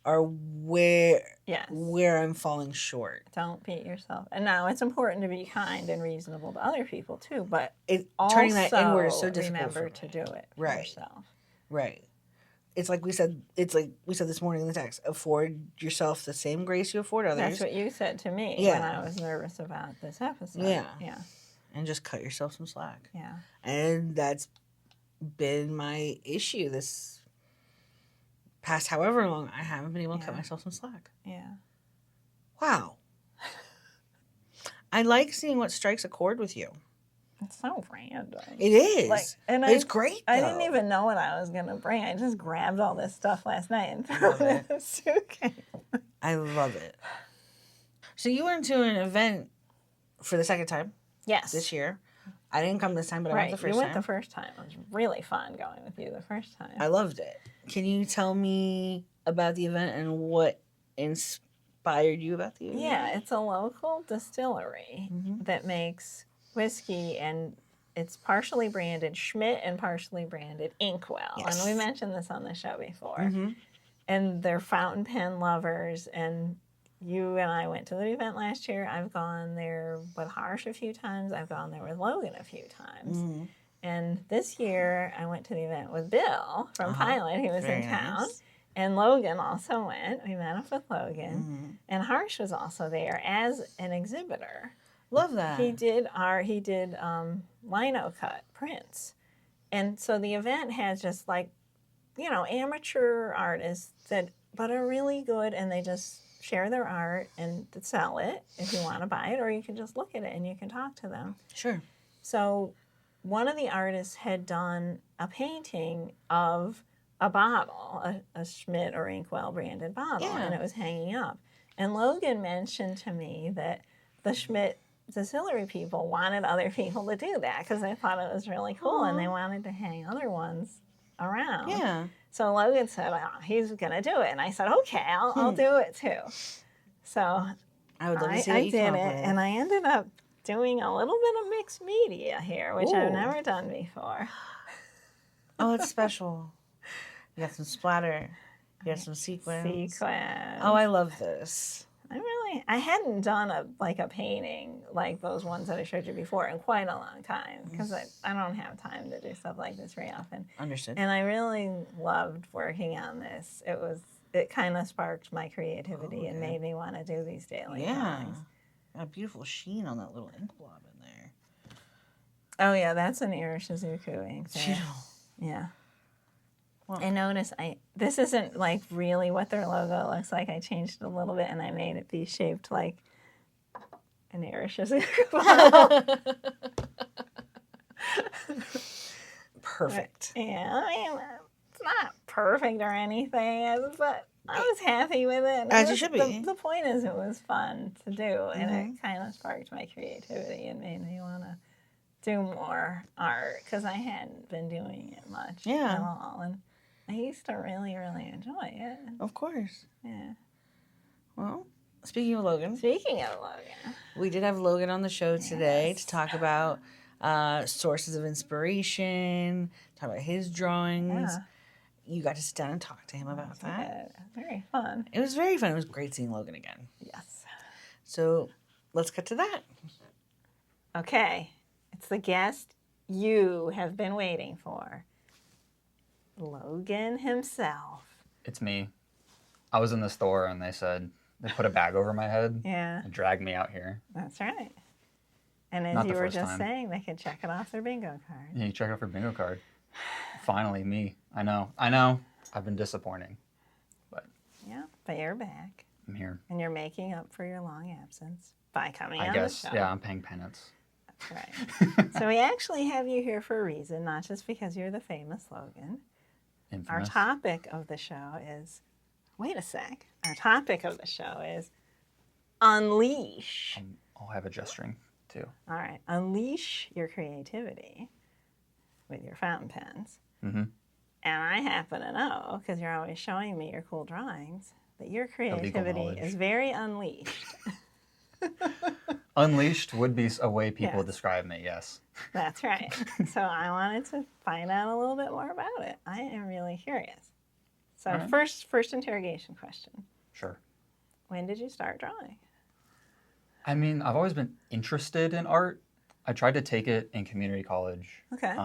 are where Yes. where I'm falling short. Don't beat yourself. And now it's important to be kind and reasonable to other people too, but Turning that inward is so also difficult remember for me. to do it for Right. yourself. Right. It's like we said this morning in the text. Afford yourself the same grace you afford others. That's what you said to me Yeah. when I was nervous about this episode. Yeah. Yeah. And just cut yourself some slack. Yeah. And that's been my issue this past however long. I haven't been able to cut myself some slack. Yeah. Wow. I like seeing what strikes a chord with you. It's so random. It is. Like, and it's great, though. I didn't even know what I was going to bring. I just grabbed all this stuff last night and threw it in a suitcase. I love it. So you went to an event for the second time. Yes. This year. I didn't come this time, but I went the first time. You went the first time. It was really fun going with you the first time. I loved it. Can you tell me about the event and what inspired you about the event? Yeah, it's a local distillery that makes whiskey, and it's partially branded Schmidt and partially branded Inkwell. Yes. And we mentioned this on the show before. Mm-hmm. And they're fountain pen lovers, and you and I went to the event last year. I've gone there with Harsh a few times. I've gone there with Logan a few times. Mm-hmm. And this year, I went to the event with Bill from Pilot. He was Very in town. nice. And Logan also went. We met up with Logan. Mm-hmm. And Harsh was also there as an exhibitor. Love that. He did lino cut prints. And so the event has just like, amateur artists but are really good, and they just share their art and sell it if you want to buy it, or you can just look at it and you can talk to them. Sure. So one of the artists had done a painting of a bottle, a Schmidt or Inkwell branded bottle, and it was hanging up. And Logan mentioned to me that the Schmidt distillery people wanted other people to do that because they thought it was really cool, and they wanted to hang other ones around. Yeah. So Logan said, he's going to do it. And I said, okay, I'll do it too. So I would love to see I what you did come it, up with. and I ended up doing a little bit of mixed media here, which I've never done before. Oh, it's special. You got some splatter. You got some sequins. Oh, I love this. I hadn't done a painting like those ones that I showed you before in quite a long time, because I don't have time to do stuff like this very often. Understood. And I really loved working on this. It kind of sparked my creativity and made me want to do these daily drawings. Got a beautiful sheen on that little ink blob in there. Oh yeah, that's an Irashizuku ink. Yeah. Well, I noticed this isn't like really what their logo looks like. I changed it a little bit and I made it be shaped like an Irashizuku bottle. Perfect. Yeah, it's not perfect or anything, but I was happy with it. As you should be. The point is, it was fun to do, and it kind of sparked my creativity and made me want to do more art because I hadn't been doing it much at all, and I used to really, really enjoy it. Of course. Yeah. Well, speaking of Logan. Speaking of Logan. We did have Logan on the show today to talk about sources of inspiration, talk about his drawings. Yeah. You got to sit down and talk to him about that. Very fun. It was very fun. It was great seeing Logan again. Yes. So let's get to that. Okay. It's the guest you have been waiting for. Logan himself. It's me. I was in the store and they put a bag over my head and dragged me out here. That's right. And as Not you the were first just time. saying, they could check it off their bingo card. Yeah, you check off your bingo card. Finally, me. I know. I've been disappointing. Yeah, but you're back. I'm here. And you're making up for your long absence by coming I on guess. the show. Yeah, I'm paying penance. That's right. So we actually have you here for a reason, not just because you're the famous Logan. Infamous. Our topic of the show is, Our topic of the show is unleash. I'll have a gesturing too. All right. Unleash your creativity with your fountain pens. Mm-hmm. And I happen to know, because you're always showing me your cool drawings, that your creativity is very unleashed. Unleashed would be a way people describe me, yes. That's right. So I wanted to find out a little bit more about it. I am really curious. So All right. first interrogation question. Sure. When did you start drawing? I mean, I've always been interested in art. I tried to take it in community college. Okay.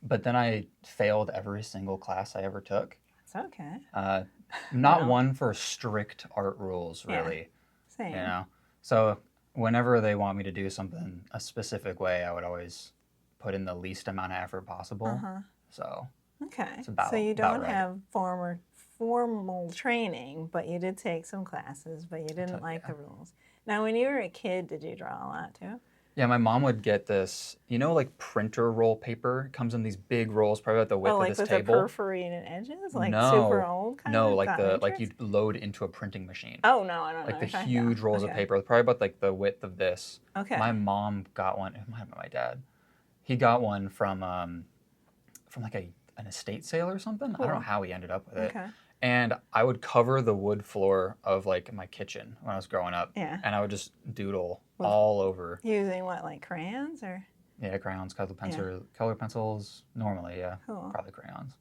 But then I failed every single class I ever took. That's okay. Not Well, one for strict art rules, really. Same. You know? So whenever they want me to do something a specific way, I would always put in the least amount of effort possible. So Okay. it's about So you don't right. have formal training, but you did take some classes, but you didn't like the rules. Now, when you were a kid, did you draw a lot too? Yeah, my mom would get this, like printer roll paper. It comes in these big rolls, probably about the width of this table. Oh, like with the perforated edges? Like no, super old kind no, of? like you'd load into a printing machine. Oh, no, I don't know. Like the huge rolls of paper, probably about like the width of this. Okay. My mom got one. It might have been my dad. He got one from like an estate sale or something. Cool. I don't know how he ended up with it. Okay. And I would cover the wood floor of like my kitchen when I was growing up. Yeah. And I would just doodle all over. Using what, like crayons or? Yeah, crayons, color pencils. Normally, yeah. Cool. Probably crayons.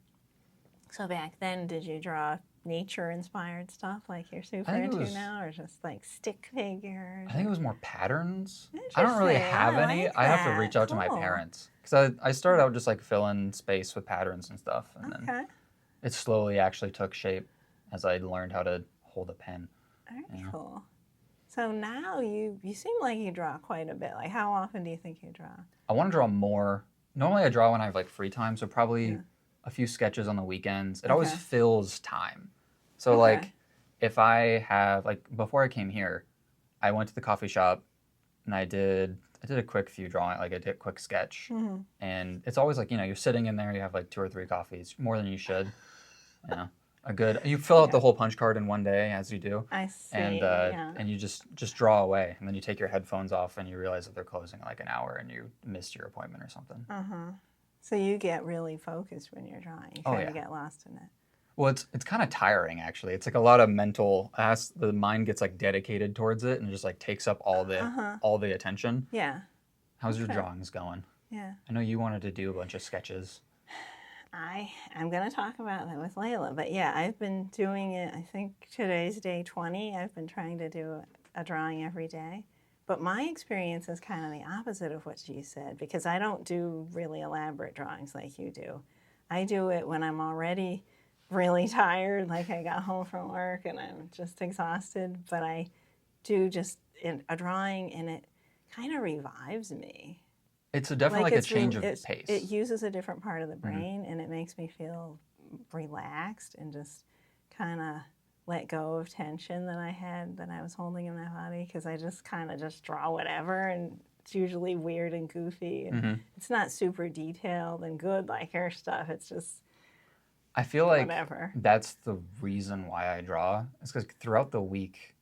So back then, did you draw nature-inspired stuff like you're super into now, or just like stick figures? I think it was more patterns. I don't really have any. I have to reach out to my parents because I started out just like filling space with patterns and stuff, and then it slowly actually took shape as I learned how to hold a pen. Very cool. So now you seem like you draw quite a bit. Like how often do you think you draw? I want to draw more. Normally I draw when I have like free time, so probably a few sketches on the weekends. It always fills time. So like if I have like before I came here, I went to the coffee shop and I did a quick few drawing, like I did a quick sketch. And it's always like, you're sitting in there, you have like 2 or 3 coffees, more than you should. You fill out the whole punch card in one day, as you do. I see. And you just draw away, and then you take your headphones off, and you realize that they're closing in like an hour, and you missed your appointment or something. So you get really focused when you're drawing. You kind of get lost in it. Well, it's kind of tiring actually. It's like a lot of mental. The mind gets like dedicated towards it, and just like takes up all the attention. Yeah. How's your drawings going? Yeah. I know you wanted to do a bunch of sketches. I'm going to talk about that with Leila. But yeah, I've been doing it, I think today's day 20. I've been trying to do a drawing every day. But my experience is kind of the opposite of what you said, because I don't do really elaborate drawings like you do. I do it when I'm already really tired, like I got home from work and I'm just exhausted. But I do just a drawing and it kind of revives me. It's definitely like a change of pace. It uses a different part of the brain, and it makes me feel relaxed and just kind of let go of tension that I had that I was holding in my body, because I just kind of just draw whatever, and it's usually weird and goofy. And it's not super detailed and good like her stuff. It's just I feel like whatever. That's the reason why I draw. It's because throughout the week,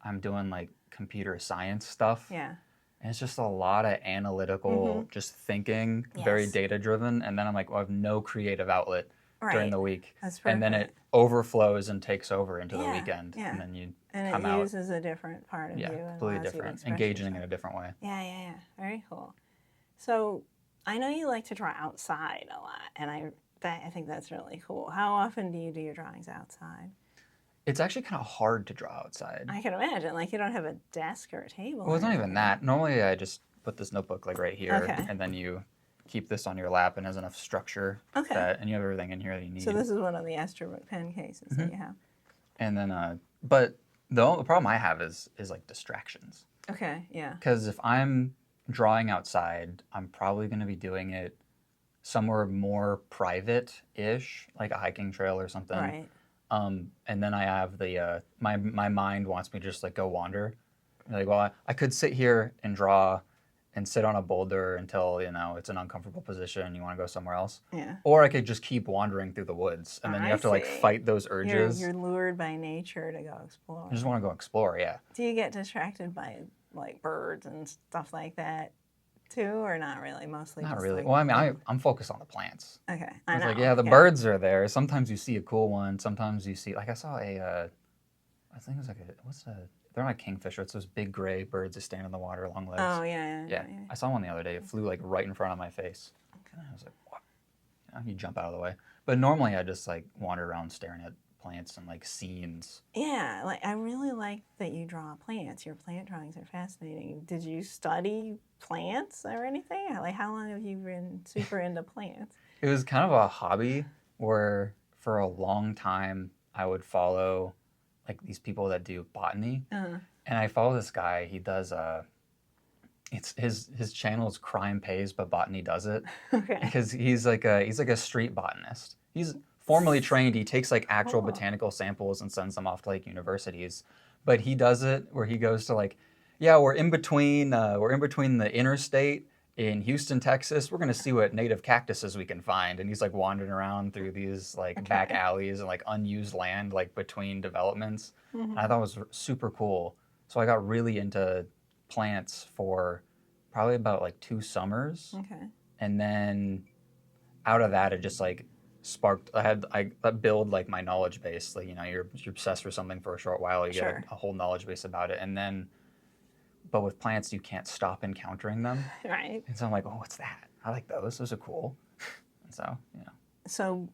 I'm doing like computer science stuff. Yeah. And it's just a lot of analytical, just thinking, very data driven. And then I'm like, well, I have no creative outlet during the week. That's perfect. And then it overflows and takes over into the weekend. And then you come out. And it uses a different part of you. Yeah, completely different. Engaging in a different way. Yeah. Very cool. So I know you like to draw outside a lot. And I think that's really cool. How often do you do your drawings outside? It's actually kind of hard to draw outside. I can imagine. Like, you don't have a desk or a table. Well, it's not even that. Normally, I just put this notebook like right here, and then you keep this on your lap and has enough structure. And you have everything in here that you need. So this is one of the Esterbrook pen cases that you have. And then, but the problem I have is like distractions. Okay, yeah. Because if I'm drawing outside, I'm probably going to be doing it somewhere more private-ish, like a hiking trail or something. Right. And then I have the my mind wants me to just like go wander. Like, well, I could sit here and draw and sit on a boulder until it's an uncomfortable position and you want to go somewhere else. Yeah. Or I could just keep wandering through the woods, and then you have to like fight those urges. You're lured by nature to go explore. I just want to go explore. Yeah. Do you get distracted by like birds and stuff like that too, or not really? Mostly. Not just really. like, Well, I mean, I'm focused on the plants. Okay. It's like, the birds are there. Sometimes you see a cool one. Sometimes you see, like, I saw I think it was like they're not kingfisher. It's those big gray birds that stand in the water, long legs. Oh, yeah. I saw one the other day. It flew like right in front of my face. Okay. And I was like, what? you jump out of the way. But normally I just like wander around staring at plants and like scenes. Yeah, like I really like that you draw plants. Your plant drawings are fascinating. Did you study plants or anything? Like how long have you been super into plants? It was kind of a hobby where for a long time I would follow like these people that do botany. And I follow this guy. He does it's his channel is Crime Pays, but Botany Does It. Okay. Because he's like a street botanist. He's formally trained. He takes like actual Cool. botanical samples and sends them off to like universities. But he does it where he goes to like, yeah, we're in between the interstate in Houston, Texas. We're gonna see what native cactuses we can find. And he's like wandering around through these like back alleys and like unused land like between developments. And I thought it was super cool. So I got really into plants for probably about like 2 summers. Okay. And then out of that, it just like sparked. I build like my knowledge base. Like you're obsessed with something for a short while, you get a whole knowledge base about it, and then, but with plants, you can't stop encountering them. Right. And so I'm like, oh, what's that? I like those. Those are cool. And so So,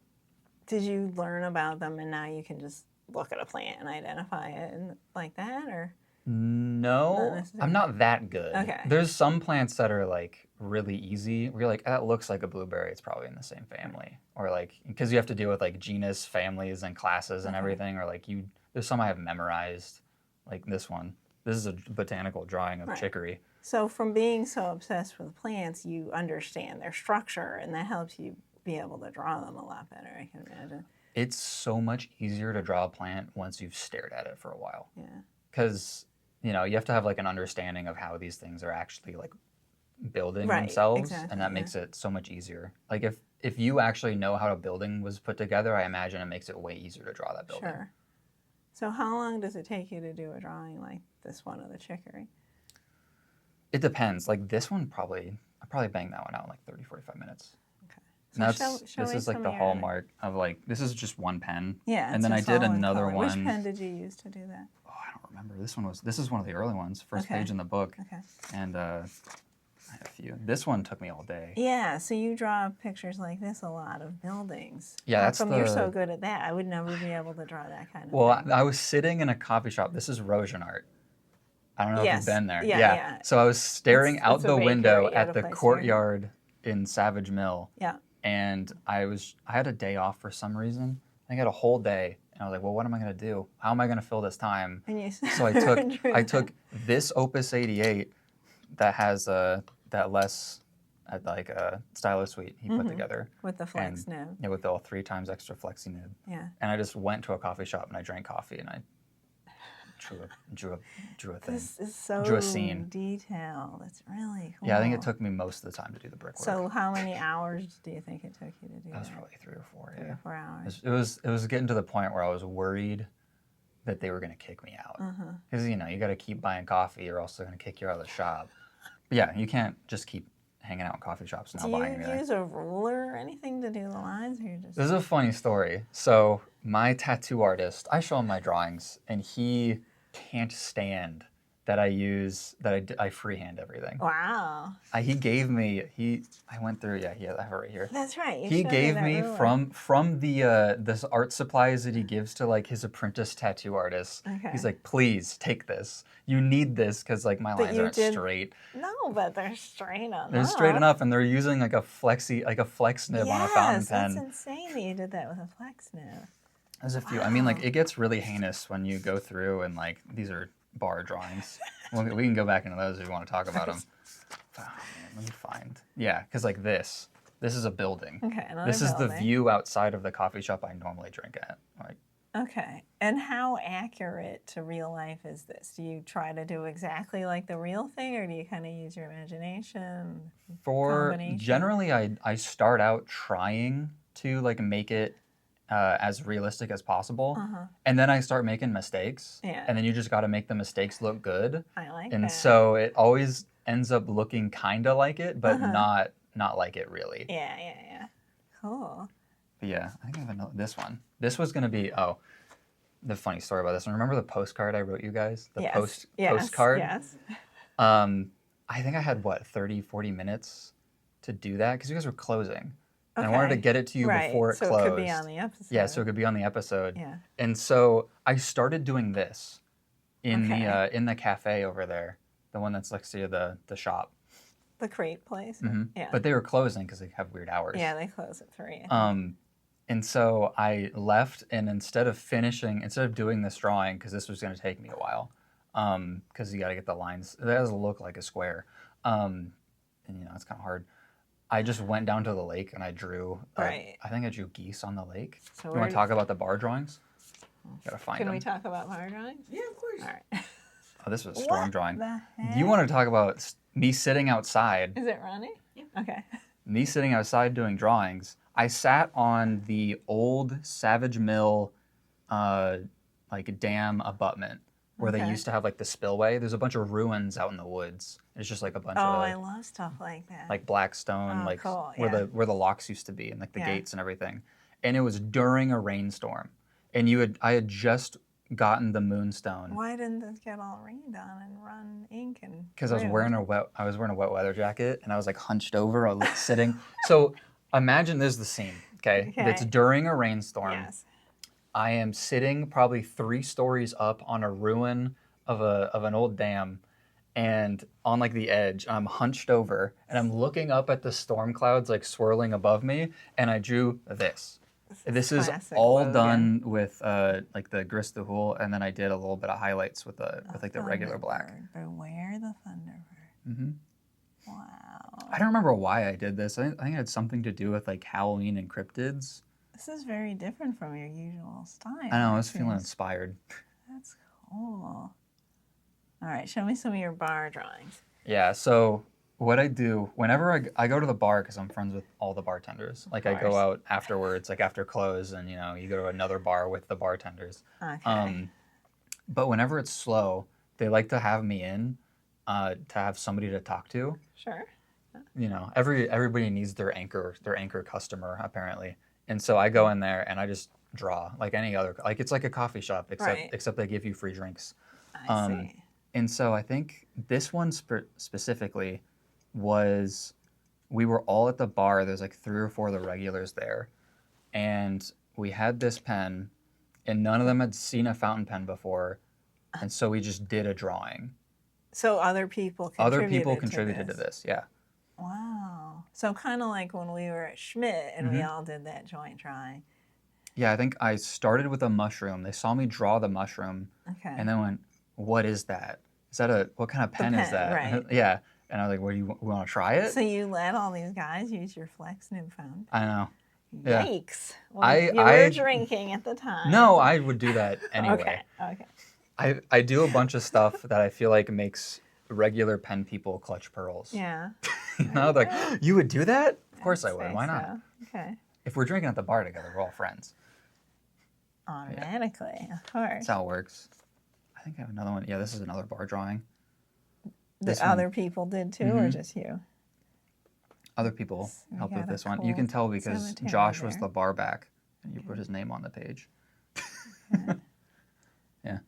did you learn about them and now you can just look at a plant and identify it and like that, or? No, I'm not that good. Okay. There's some plants that are like really easy. Where you're like, that looks like a blueberry. It's probably in the same family, or like because you have to deal with like genus, families, and classes and everything. Or like there's some I have memorized, like this one. This is a botanical drawing of chicory. So from being so obsessed with plants, you understand their structure, and that helps you be able to draw them a lot better. I can imagine. It's so much easier to draw a plant once you've stared at it for a while. Yeah. Because you have to have like an understanding of how these things are actually like building themselves, and that makes it so much easier. Like if you actually know how a building was put together, I imagine it makes it way easier to draw that building. Sure. So how long does it take you to do a drawing like this one of the chicory? It depends. Like this one, I probably banged that one out in like 30, 45 minutes. Okay. And So this is like the hallmark of like, this is just one pen. Yeah. And then I did another one. Which pen did you use to do that? Oh, I don't remember. This is one of the early ones, first page in the book. Okay. And I had a few. This one took me all day. Yeah, so you draw pictures like this a lot of buildings. Yeah, How come you're so good at that? I would never be able to draw that kind of thing. Well, I was sitting in a coffee shop. This is Rosian art. I don't know if you've been there. Yeah. So I was staring out the window at the place courtyard in Savage Mill. Yeah. And I had a day off for some reason. I had a whole day. And I was like, well, what am I going to do? How am I going to fill this time? And So I took this Opus 88 that has that Les at like a stylo suite he put together. With the flex nib. Yeah, with all 3 times extra flexi nib. Yeah. And I just went to a coffee shop and I drank coffee and I drew a thing. This is so drew a scene. detailed. It's really cool. Yeah, I think it took me most of the time to do the brickwork. So how many hours do you think it took you to do that? That was probably 3 or 4. 3 or 4 hours. It was getting to the point where I was worried that they were going to kick me out. Because you got to keep buying coffee or else they're going to kick you out of the shop. But yeah, you can't just keep hanging out in coffee shops and not buying anything. Do you use a ruler or anything to do the lines, or you just? This is a funny story. So my tattoo artist, I show him my drawings, and he can't stand that I freehand everything. Wow. He gave me I went through I have it right here. That's right. He gave me ruler. from the this art supplies that he gives to like his apprentice tattoo artists. Okay. He's like, please take this. You need this because like my lines aren't straight. No, but they're straight enough. They're straight enough, and they're using like a flex nib on a fountain pen. That's insane that you did that with a flex nib. There's a few. I mean, like it gets really heinous when you go through and like these are bar drawings. We can go back into those if you want to talk about them. Oh, man, let me find. Yeah, because like this is a building. Okay, another This is the building. view outside of the coffee shop I normally drink at. Like, Okay, and how accurate to real life is this? Do you try to do exactly like the real thing, or do you kind of use your imagination? Generally, I start out trying to like make it as realistic as possible, and then I start making mistakes. Yeah. And then you just got to make the mistakes look good. I like And that. so it always ends up looking kind of like it, but not like it really. Yeah. Cool. But yeah, I think I have another, this one. This was going to be, the funny story about this one. Remember the postcard I wrote you guys? The postcard? Yes. I think I had, 30, 40 minutes to do that because you guys were closing. And I wanted to get it to you before it so closed. So it could be on the episode. Yeah, so it could be on the episode. Yeah. And so I started doing this in the cafe over there, the one that's next to the shop. The crepe place. Mm-hmm. Yeah. But they were closing because they have weird hours. Yeah, they close at 3. And so I left, and instead of doing this drawing, because this was going to take me a while, because you got to get the lines. It doesn't look like a square, and it's kind of hard. I just went down to the lake and I drew. I think I drew geese on the lake. So you want to talk about the bar drawings? Gotta find them. Can we talk about bar drawings? Yeah, of course. All right. Oh, this was a storm drawing. The heck? You want to talk about me sitting outside? Is it running? Yeah. Okay. Me sitting outside doing drawings. I sat on the old Savage Mill, dam abutment where they used to have like the spillway. There's a bunch of ruins out in the woods. It's just like a bunch of. Oh, I love stuff like that. Like black stone, cool. where the locks used to be and like the gates and everything. And it was during a rainstorm, and I had just gotten the moonstone. Why didn't this get all rained on and run ink and? Because I was wearing a wet weather jacket and I was like hunched over, I was sitting. So imagine this is the scene. Okay, it's during a rainstorm. Yes. I am sitting probably 3 stories up on a ruin of an old dam, and on like the edge, I'm hunched over and I'm looking up at the storm clouds like swirling above me, and I drew this. This is all Logan. done with like the Gris de Houle, and then I did a little bit of highlights with the regular black. Beware the Thunderbird. Mm-hmm. Wow. I don't remember why I did this. I think it had something to do with like Halloween and cryptids. This is very different from your usual style. I know, I was feeling inspired. That's cool. All right, show me some of your bar drawings. Yeah, so what I do, whenever I go to the bar, because I'm friends with all the bartenders, like I go out afterwards, like after close, and you go to another bar with the bartenders. Okay. But whenever it's slow, they like to have me in to have somebody to talk to. Sure. Everybody needs their anchor customer, apparently. And so I go in there and I just draw like any other, like it's like a coffee shop, except they give you free drinks. I see. And so I think this one specifically was, we were all at the bar. There's like 3 or 4 of the regulars there. And we had this pen, and none of them had seen a fountain pen before. And so we just did a drawing. So other people contributed to this, yeah. Wow. So kind of like when we were at Schmidt and we all did that joint drawing. Yeah, I think I started with a mushroom. They saw me draw the mushroom. Okay. And then went, what is that? What kind of pen is that? Right. Yeah. And I was like, what, do you want to try it? So you let all these guys use your Flex Nib fountain? I know. Yikes. Yeah. Well, you were drinking at the time. No, I would do that anyway. Okay. I do a bunch of stuff that I feel like makes regular pen people clutch pearls. Yeah. Like, you would do that? Of course I would. Why not? So. Okay. If we're drinking at the bar together, we're all friends. Automatically, of course. That's how it works. I think I have another one. Yeah, this is another bar drawing. The other people did too, or just you? Other people helped with this one. You can tell because Josh was the bar back, and you put his name on the page. Okay. Yeah.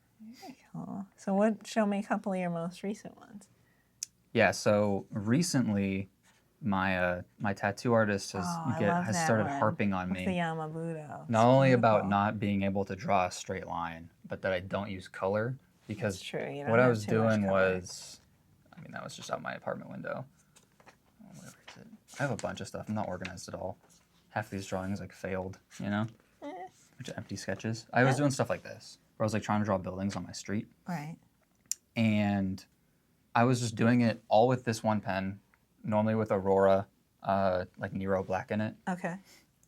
Very cool. So show me a couple of your most recent ones. Yeah, so recently my tattoo artist has started harping on me. The Yamabudo. Not only about not being able to draw a straight line, but that I don't use color, because what I was doing was, that was just out my apartment window. Whatever is it? I have a bunch of stuff. I'm not organized at all. Half these drawings failed, Bunch of empty sketches. I was doing stuff like this, where I was trying to draw buildings on my street. Right. And I was just doing it all with this one pen, normally with Aurora, Nero black in it. Okay.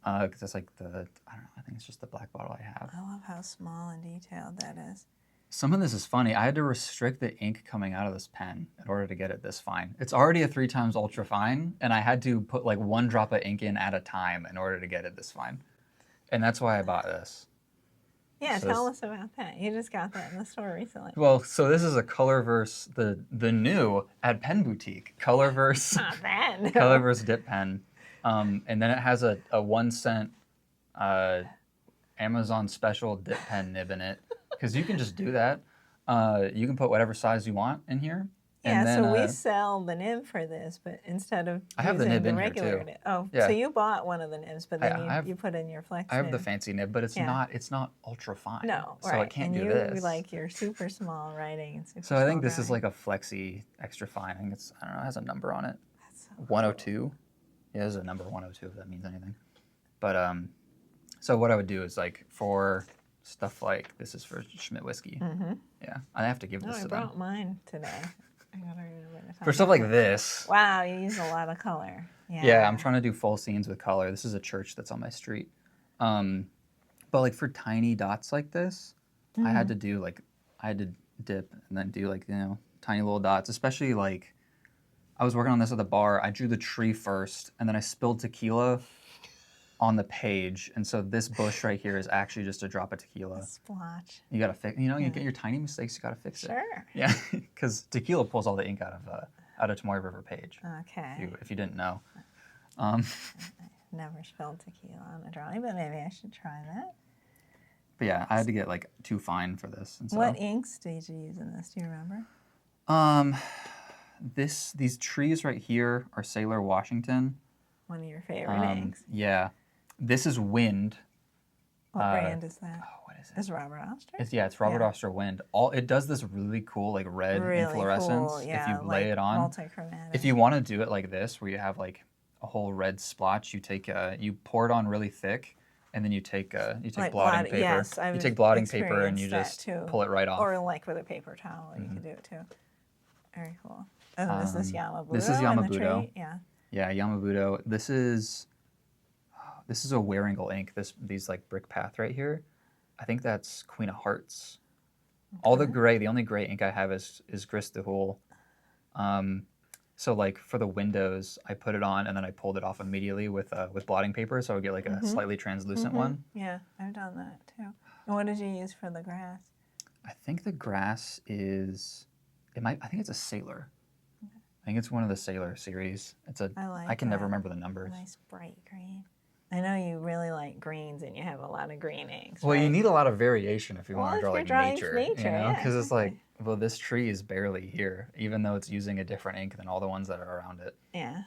Because that's I don't know, I think it's just the black bottle I have. I love how small and detailed that is. Some of this is funny. I had to restrict the ink coming out of this pen in order to get it this fine. It's already a 3 times ultra fine, and I had to put 1 drop of ink in at a time in order to get it this fine. And that's why I bought this. Yeah, tell us about that. You just got that in the store recently. Well, so this is a Colorverse, the new at Pen Boutique, Colorverse. Not bad. No. Colorverse dip pen. And then it has a 1 cent Amazon special dip pen nib in it. Because you can just do that. You can put whatever size you want in here. And Yeah, then so we sell the nib for this, but instead of I have the using nib the in here, regular too. nib. Oh, Yeah. so you bought one of the nibs, but then I have you put in your flex I have the nib. fancy nib, but it's Yeah. not ultra fine. No, so right. I can't and do you this. like your super small writing and super So I think this small is like a flexi extra fine. I think it's, I don't know, it has a number on it. That's so 102. Yeah, there's a number 102 if that means anything. But so what I would do is like for stuff like this is for Schmidt whiskey. Mm-hmm. Yeah, I have to give No, this I to brought them. mine today. I gotta remember to talk For stuff about like it. this. Wow, you use a lot of color. Yeah, I'm trying to do full scenes with color. This is a church that's on my street. But like for tiny dots like this, I had to do like I had to dip and then do like, you know, tiny little dots, especially like I was working on this at the bar. I drew the tree first and then I spilled tequila on the page. And so this bush right here is actually just a drop of tequila. Splotch. You got to fix, you know, you get your tiny mistakes, you got to fix it. Sure. Yeah, because tequila pulls all the ink out of Tomoy River page. Okay. If you didn't know. Never spilled tequila on a drawing, but maybe I should try that. But yeah, I had to get like too fine for this. And so, What inks did you use in this? Do you remember? These trees right here are Sailor Washington. One of your favorite inks. Yeah. This is Wind. What brand is that? Oh, what is it? Is Robert Oster? It's Robert Oster Wind. It does this really cool like red inflorescence cool. Yeah, if you like lay it on. multi-chromatic. If you want to do it like this, where you have like a whole red splotch, you pour it on really thick, and then you take Like blotting paper. Yes, you take blotting paper and you experienced just that, too. pull it right off. Or like with a paper towel, you can do it too. Very cool. And is this Yamabudo? This is in the Yamabudo. tree? Yeah. Yeah, Yamabudo. This is a Wearingle ink. These like brick path right here. I think that's Queen of Hearts. All the gray, the only gray ink I have is Gris de Houle. So like for the windows, I put it on and then I pulled it off immediately with blotting paper, so I would get like a slightly translucent one. Yeah, I've done that too. And what did you use for the grass? I think the grass is, I think it's a Sailor. I think it's one of the Sailor series. I can never remember the numbers. Nice bright green. I know you really like greens and you have a lot of green inks. Well, right? you need a lot of variation if you want to draw like drawing nature, nature, you know? yeah, Because it's like, exactly. well, this tree is barely here, even though it's using a different ink than all the ones that are around it. Yeah.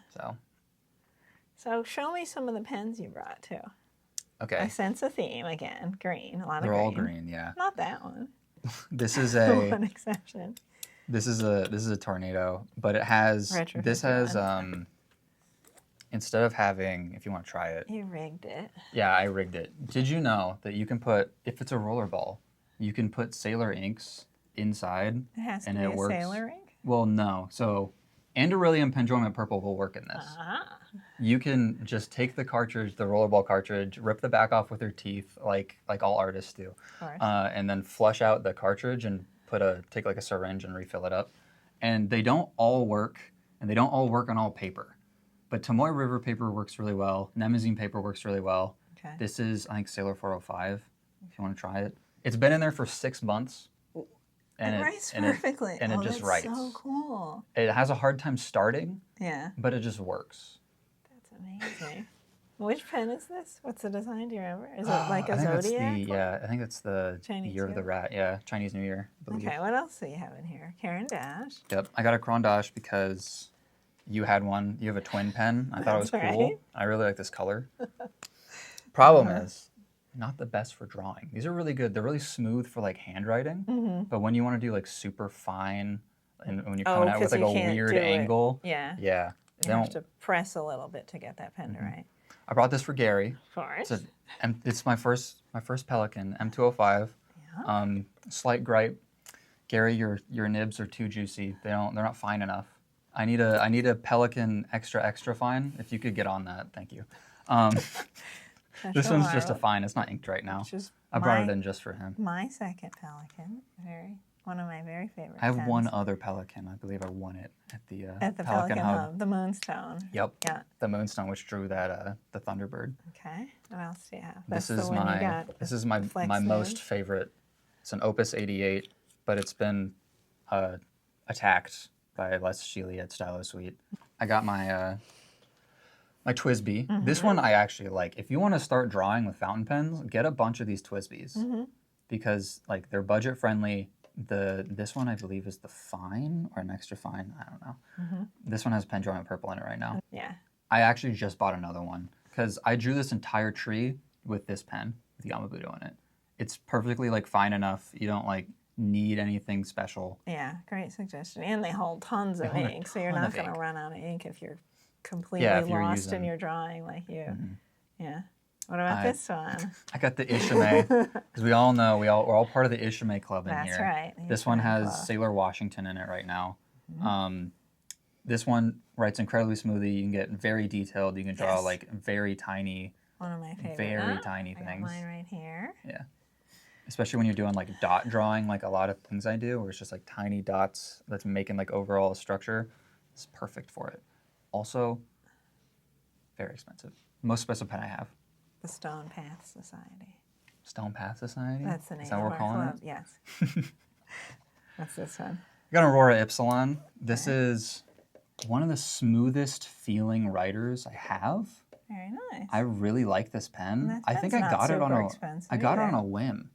So show me some of the pens you brought too. okay, I sense a theme again. Green, a lot they're of green. all green, yeah. Not that one. This is One exception. This is a tornado, but it has Retro this has 51. Instead of having, if you want to try it. You rigged it. Yeah, I rigged it. Did you know that you can put, if it's a roller ball, you can put Sailor inks inside It has to and be it a works. Sailor ink? Well, no. So Anderillium Penjoyment Purple will work in this. Ah. You can just take the cartridge, the rollerball cartridge, rip the back off with your teeth, like all artists do, Of course. and then flush out the cartridge and take like a syringe and refill it up. And they don't all work, and they don't all work on all paper. But Tomoy River paper works really well. Nemazine paper works really well. Okay. This is, I think, Sailor 405, if you want to try it. It's been in there for 6 months. And it writes perfectly. And it just that's writes. So cool. It has a hard time starting, Yeah. but it just works. That's amazing. Which pen is this? What's the design? Do you remember? Is it like a I think that's zodiac? I think that's the Chinese year of the Year? rat. Yeah, Chinese New Year. I believe. Okay, what else do you have in here? Karen Dash. Yep, I got a Cron Dash because you had one. You have a twin pen. I thought it was That's cool. right. I really like this color. Problem is, not the best for drawing. These are really good. They're really smooth for like handwriting, but when you want to do like super fine, and when you're coming out with 'cause like you a can't weird do it. angle, Yeah. yeah. You have to press a little bit to get that pen to write. I brought this for Gary. Of course. It's my first Pelican M205. Yeah. Slight gripe, Gary, your nibs are too juicy. They're not fine enough. I need a Pelican extra fine. If you could get on that, thank you. This one's just a fine. It's not inked right now. I brought it in just for him. My second Pelican, one of my very favorite. I have pens. one other Pelican. I believe I won it at the Pelican Hub, the Moonstone. Yep. Yeah. The Moonstone, which drew that the Thunderbird. Okay. What else do you have? This That's is the one you got. this is my Flex most nib. favorite. It's an Opus 88, but it's been attacked by Les Sheely at Stylo Suite. I got my my Twisby. This one I actually like. If you want to start drawing with fountain pens, get a bunch of these Twisbys because like they're budget friendly. This one I believe is the fine or an extra fine. I don't know. This one has Penjoyment purple in it right now. Yeah. I actually just bought another one because I drew this entire tree with this pen with Yamabudo in it. It's perfectly like fine enough. You don't like need anything special. Yeah, great suggestion. And they hold tons of hold a ink, so you're ton not of going to ink. run out of ink if you're completely if you're lost in using- your drawing like you. Yeah. What about this one? I got the Ishime because we all know we're all part of the Ishime club in That's here. right. the This one Ishime has Club. Sailor Washington in it right now. This one writes incredibly smoothly. You can get very detailed. You can draw Yes. like very tiny, One of my favorite. very tiny I got things. mine right here. Yeah. Especially when you're doing like dot drawing, like a lot of things I do, where it's just like tiny dots that's making like overall a structure. It's perfect for it. Also, very expensive. Most expensive pen I have. The Stone Path Society. Stone Path Society? That's the name Is that of what we're our calling club. it? Yes. What's this one? I got an Aurora Ypsilon. This is one of the smoothest feeling writers I have. Very nice. I really like this pen. That I think pen's I not got it on super a expensive I got it on either. a whim.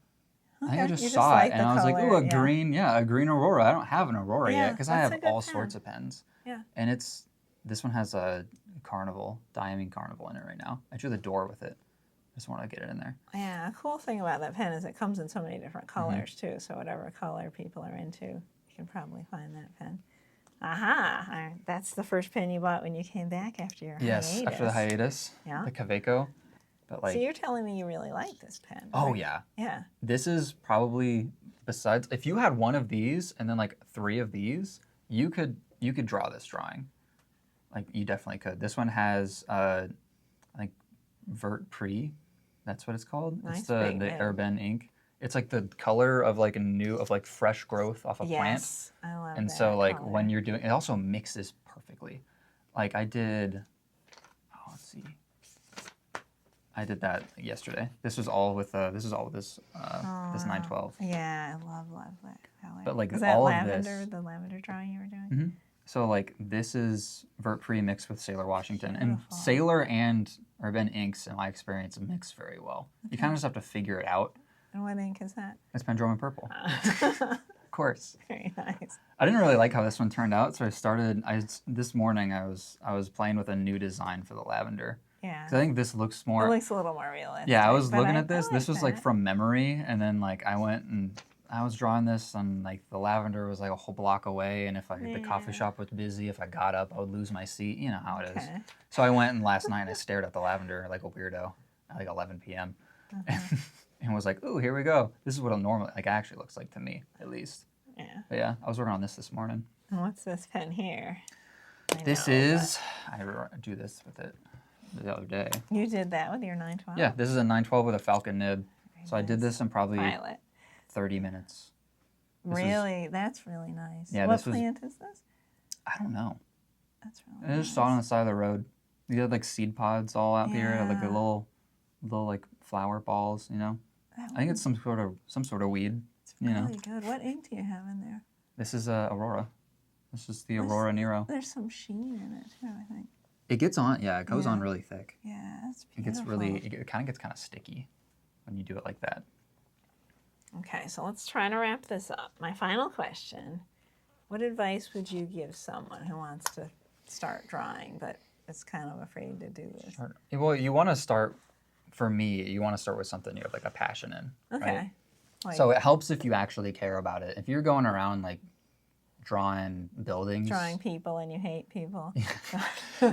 I think Okay, I just you just saw like it and the I was like, color, "Ooh, a green Aurora." I don't have an Aurora Yeah, yet because I that's have a good all pen. sorts of pens. Yeah. And this one has a Carnival, Diamond Carnival in it right now. I drew the door with it. Just want to get it in there. Yeah, a cool thing about that pen is it comes in so many different Mm-hmm. colors too. So whatever color people are into, you can probably find that pen. Aha! All right, that's the first pen you bought when you came back after your Yes, hiatus. after the hiatus, Yeah. the Kaweco. But like, So you're telling me you really like this pen? oh right? yeah, Yeah. this is probably besides if you had one of these and then like 3 of these, you could draw this drawing. Like you definitely could. This one has like Vert Pre, that's what it's called. Nice It's the big nib. Urban ink. It's like the color of like like fresh growth off a plant. Yes, I love And that so like color. when you're doing it also mixes perfectly. Like I did I did that yesterday. This was all with this 912. Yeah, I love that color. But, like, is that all of lavender? this- The lavender drawing you were doing? So like this is Vert Pre mixed with Sailor Washington. And Beautiful. Sailor and Urban inks in my experience mix very well. You kind of just have to figure it out. And what ink is that? It's Penjoyment purple. Of course. Very nice. I didn't really like how this one turned out, so this morning I was playing with a new design for the lavender. Yeah. 'Cause I think this looks It more looks a little more realistic. Yeah, I was but looking I at this. like This was like that. from memory, and then like I went and I was drawing this, and like the lavender was like a whole block away, and if the coffee Yeah. shop was busy, if I got up, I would lose my seat. You know how it is. Okay. So I went and last night and I stared at the lavender like a weirdo at like 11 p.m. and was like, "Ooh, here we go. This is what it normally like actually looks like to me, at least." Yeah. But yeah, I was working on this morning. And what's this pen here? I This know, is I do this with it the other day. but you did that with your 912? Yeah, this is a 912 with a Falcon nib. Very So I did nice. this in probably Violet. 30 minutes. This is- Really? That's really nice. Yeah, what this was- plant is this? I don't know. That's really I just saw it on the side of the road. You had like seed pods all out here, like the Yeah. little like flower balls, you know. That I think it's some sort of weed. It's you know. really good. What ink do you have in there? This is Aurora. This is the This- Aurora Nero. There's some sheen in it too, I think. It gets on, yeah, it goes Yeah. on really thick. Yeah, that's It beautiful. gets it kind of gets kind of sticky when you do it like that. Okay, so let's try to wrap this up. My final question. What advice would you give someone who wants to start drawing but is kind of afraid to do this? Well, you want to start. For me, you want to start with something you have like a passion in. Okay. Right? Like So it helps if you actually care about it. If you're going around like drawing buildings, drawing people and you hate people.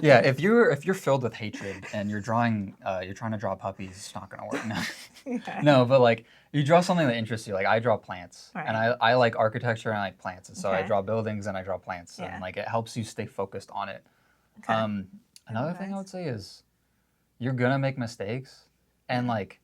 yeah, if you're filled with hatred and you're trying to draw puppies, it's not gonna work. No, Okay. no, but like you draw something that interests you. Like I draw plants, and Right. I like architecture and I like plants, and so I Okay. draw buildings and I draw plants, Yeah. and like it helps you stay focused on it. Okay. Another thing I advice. would say is you're gonna make mistakes, and like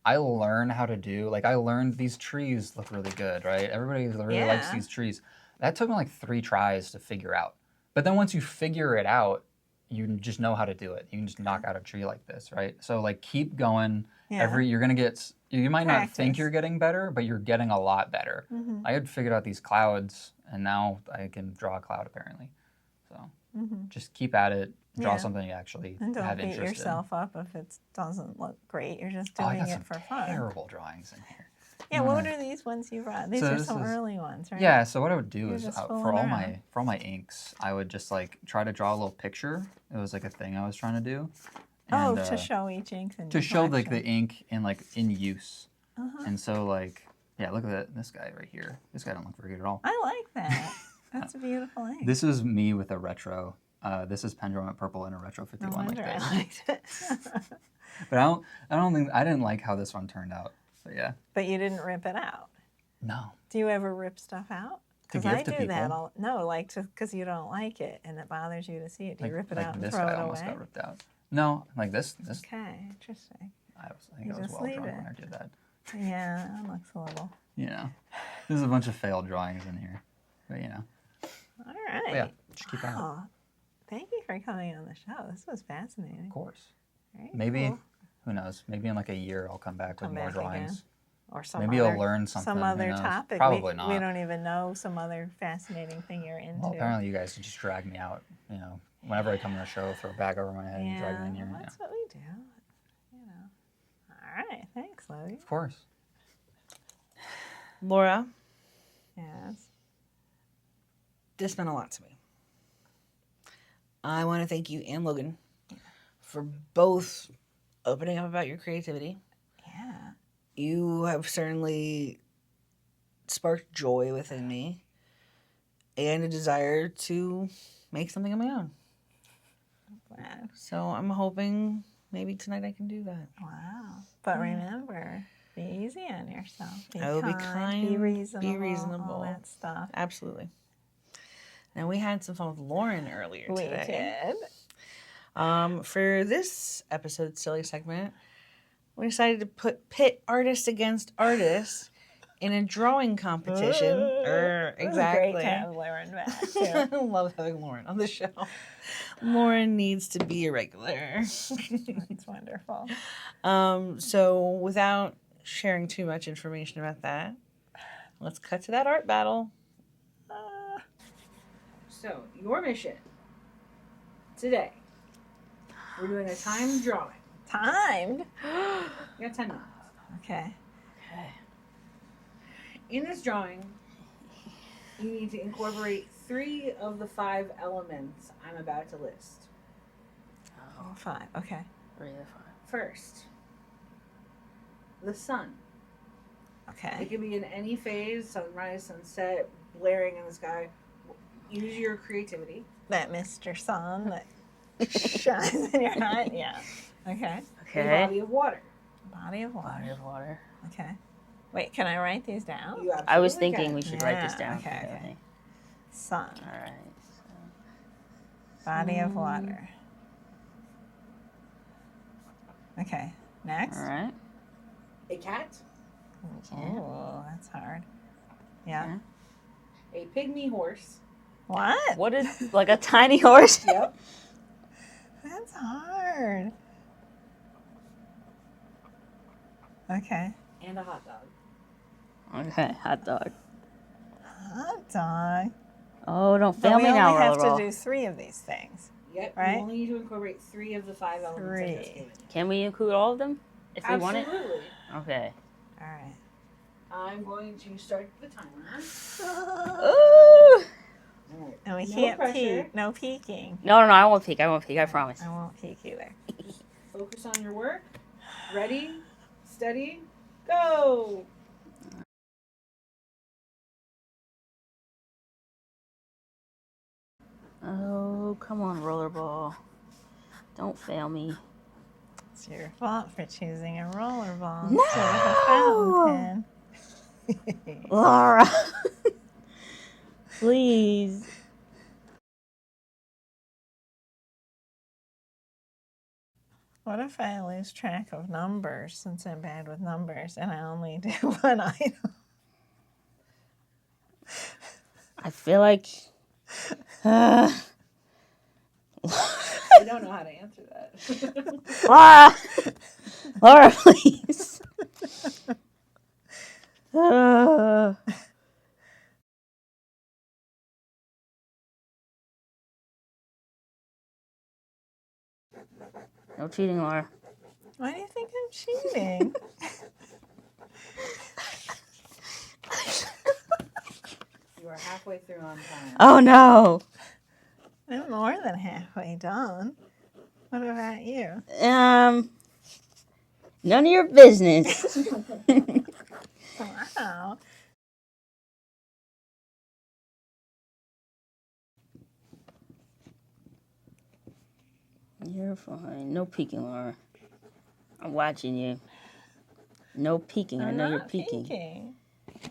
I learn how to do. Like I learned these trees look really good, right? Everybody really likes Yeah. these trees. That took me like 3 tries to figure out. But then once you figure it out, you just know how to do it. You can just knock out a tree like this, right? So like keep going. Yeah. You're gonna get. You might not think Practice. you're getting better, but you're getting a lot better. Mhm. I had figured out these clouds, and now I can draw a cloud apparently. So Mhm. just keep at it. Draw Yeah. something you actually And don't have beat interest yourself up if it doesn't look great. You're just in. Oh, I doing got it some for fun. terrible drawings in here. Yeah, what are these ones you brought? These are some early ones, right? Yeah, so what I would do is just for fooling all around. my inks, I would just like try to draw a little picture. It was like a thing I was trying to do. Oh, And, to show each ink in to your show like collection. the ink in use. Uh-huh. And so like yeah, look at this guy right here. This guy don't look very good at all. I like that. That's a beautiful ink. This is me with a retro. This is Penjoyment purple and a retro 51 No like wonder this. I liked it. But I didn't like how this one turned out. But yeah. But you didn't rip it out. No. Do you ever rip stuff out? To Because give I to do people. that all. No, like because you don't like it and it bothers you to see it. Do you rip it out and this throw guy it almost away? got ripped out. No, like this. Okay, interesting. I think You I was just well leave drawn it. when I did that. Yeah, that looks a little. You know, there's a bunch of failed drawings in here, but you know. All right. But yeah, just keep at it. Oh, thank you for coming on the show. This was fascinating. Of course. Very Maybe, cool. who knows? Maybe in like a year I'll come back with more drawings. Again. Or some Maybe other, you'll learn something. Some other who knows? topic. Probably we, not. We don't even know some other fascinating thing you're into. Well, apparently you guys just drag me out. You know, whenever I come on the show, throw a bag over my head and drag me in here. That's what we do. You know. All right. Thanks, Logan. Of course. Laura, Yes. this meant a lot to me. I want to thank you and Logan for both opening up about your creativity. Yeah. You have certainly sparked joy within me and a desire to make something of my own. Glad. So I'm hoping maybe tonight I can do that. Wow. But remember, be easy on yourself. Be I will be kind, Be reasonable. be reasonable. All that stuff. Absolutely. Now, we had some fun with Lauren earlier today. We did. For this episode silly segment, we decided to pit artist against artist in a drawing competition. Exactly. Great to have Lauren back, too. I love having Lauren on the show. Lauren needs to be a regular. That's wonderful. So without sharing too much information about that, let's cut to that art battle. So, your mission today, we're doing a timed drawing. Timed? You got 10 minutes. Okay. In this drawing, you need to incorporate 3 of the 5 elements I'm about to list. Oh, 5. Okay. 3 of 5. First, the sun. Okay. It can be in any phase, sunrise, sunset, blaring in the sky. Use your creativity. That Mr. Sun that shines in your eye. Yeah. Okay. A body of water. Body of water. Body of water. Okay. Wait, can I write these down? You absolutely I was thinking can. we should write this Yeah, down. okay. Sun. All right. Body of water. Okay. Next. All right. A cat. Oh, that's hard. Yeah. A pygmy horse. What? What is like a tiny horse? Yep. That's hard. Okay. And a hot dog. Okay, hot dog. Hot dog. Oh, don't But fail we me only now, have Rollerball. to do 3 of these things. Yep. Right? You only need to incorporate 3 of the 5 elements I just 3. given you. Can we include all of them if we want it? Absolutely. Okay. All right. I'm going to start the timer. Ooh. All right. And we No can't pressure. peek. No peeking. No, I won't peek. I promise. I won't peek either. Focus on your work. Ready, steady, go. Oh, come on, Rollerball. Don't fail me. It's your fault for choosing a rollerball No! instead of a fountain pen. Laura. Please. What if I lose track of numbers since I'm bad with numbers and I only do one item? I feel like. I don't know how to answer that. Laura! Laura, please. No cheating, Laura. Why do you think I'm cheating? You are halfway through on time. Oh no. I'm more than halfway done. What about you? None of your business. Wow. You're fine. No peeking, Laura. I'm watching you. No peeking. I I'm know you're not peeking. peeking.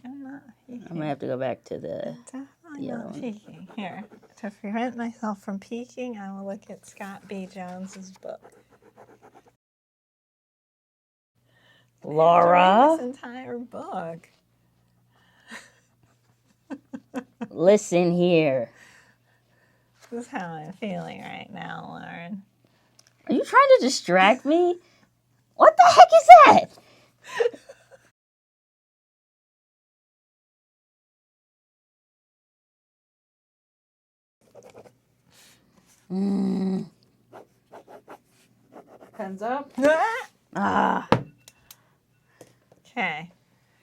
I'm not peeking. I'm gonna have to go back to the. Definitely the other not one. peeking. Here, to prevent myself from peeking, I will look at Scott B. Jones's book. I have to read Laura, this entire book. listen here. This is how I'm feeling right now, Lauren. Are you trying to distract me? What the heck is that? Mm. Pens up. Ah. Okay,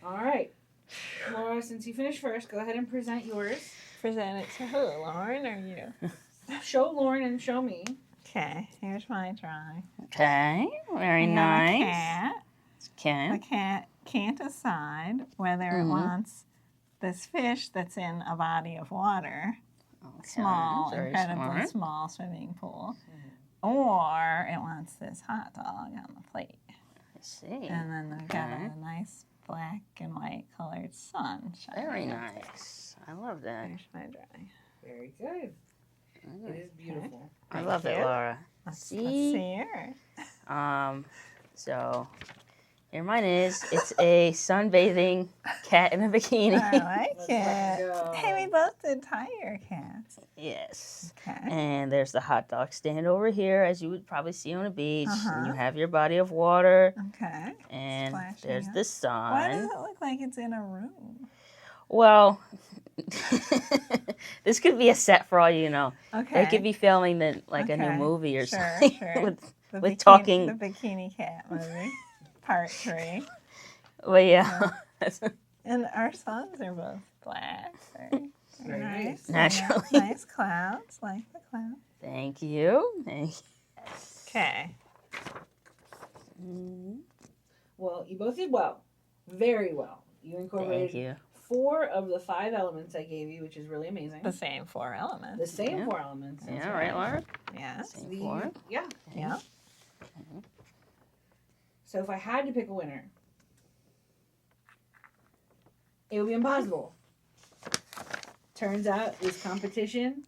All right. Laura, since you finished first, go ahead and present yours. present it to who, Lauren or you? Show Lauren and show me. Okay, here's my drawing. Okay. Very I got nice. a cat. Okay. The cat can't decide whether it wants this fish that's in a body of water, Okay, small, very incredibly smart. small swimming pool, or it wants this hot dog on the plate. I see. And then they've got Okay. a nice black and white colored sun shining. Very up nice. I love that. There's my drawing. Very good. It is beautiful. I love it, you. Laura. Let's See? see yours. So here mine is. It's a sunbathing cat in a bikini. I like Let's it. go. Hey, we both did tiger cats. Yes. Okay. And there's the hot dog stand over here, as you would probably see on a beach. And you Uh-huh. have your body of water. Okay. And Splashing there's up. the Why does sun. it look like it's in a room? Well, this could be a set for all you know. Okay. They could be filming a new Okay. movie or Sure, something sure. The with bikini, talking. The Bikini Cat movie, part 3. But yeah, And our suns are both black. Very, Very nice. Very Naturally. Nice clouds, like the clouds. thank you. Thank you. Okay. Well, you both did well. Very well. You Thank incorporated you. 4 of the 5 elements I gave you, which is really amazing. The same 4 elements. The same Yeah. 4 elements. Yeah, That's right, Laura? Yes. Same The- 4. Yeah. Yeah. So if I had to pick a winner, it would be impossible. Turns out this competition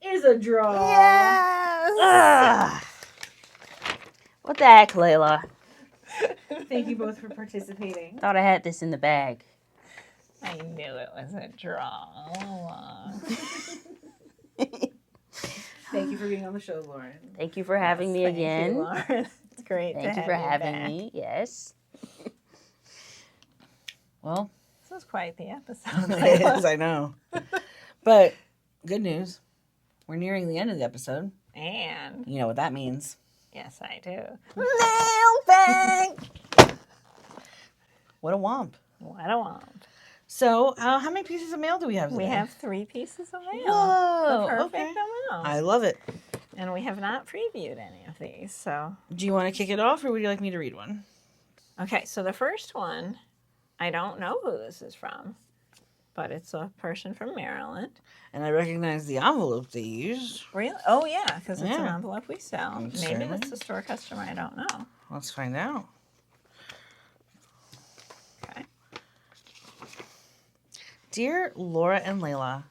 is a draw. Yes. Ugh. What the heck, Leila? Thank you both for participating. Thought I had this in the bag. I knew it was a draw all along. Thank you for being on the show, Lauren. Thank you for having me Thank you, again. Lauren. It's great Thank to you for have having back. me. Yes. Well, This was quite the episode. It is, I know. But good news. We're nearing the end of the episode. And You know what that means. yes, I do. Mailbag! What a womp. What a womp. So, how many pieces of mail do we have today? We have 3 pieces of mail. Whoa, The perfect okay. amount. I love it. And we have not previewed any of these, so. Do you want to kick it off, or would you like me to read one? Okay, so the first one, I don't know who this is from, but it's a person from Maryland. And I recognize the envelope they used. Really? Oh, yeah, because it's an Yeah. envelope we sell. Maybe Certainly. it's a store customer, I don't know. Let's find out. Okay. Dear Laura and Leila,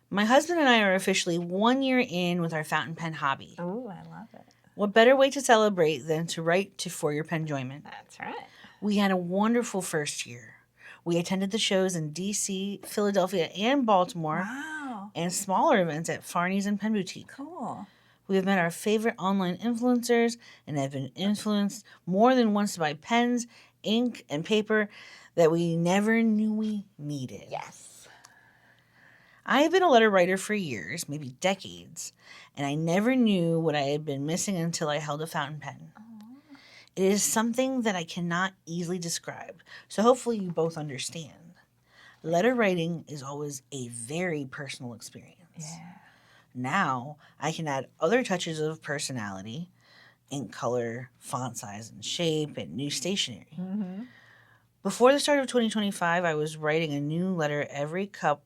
my husband and I are officially 1 year in with our fountain pen hobby. Ooh, I love it. What better way to celebrate than to write for your Penjoyment? That's right. We had a wonderful first year. We attended the shows in D.C., Philadelphia, and Baltimore, Wow. and smaller events at Farney's and Pen Boutique. Cool. We have met our favorite online influencers and have been influenced more than once to buy pens, ink, and paper that we never knew we needed. Yes. I have been a letter writer for years, maybe decades, and I never knew what I had been missing until I held a fountain pen. It is something that I cannot easily describe, so hopefully you both understand. Letter writing is always a very personal experience. Yeah. Now I can add other touches of personality, ink color, font size and shape, and new stationery. Mm-hmm. Before the start of 2025, I was writing a new letter every couple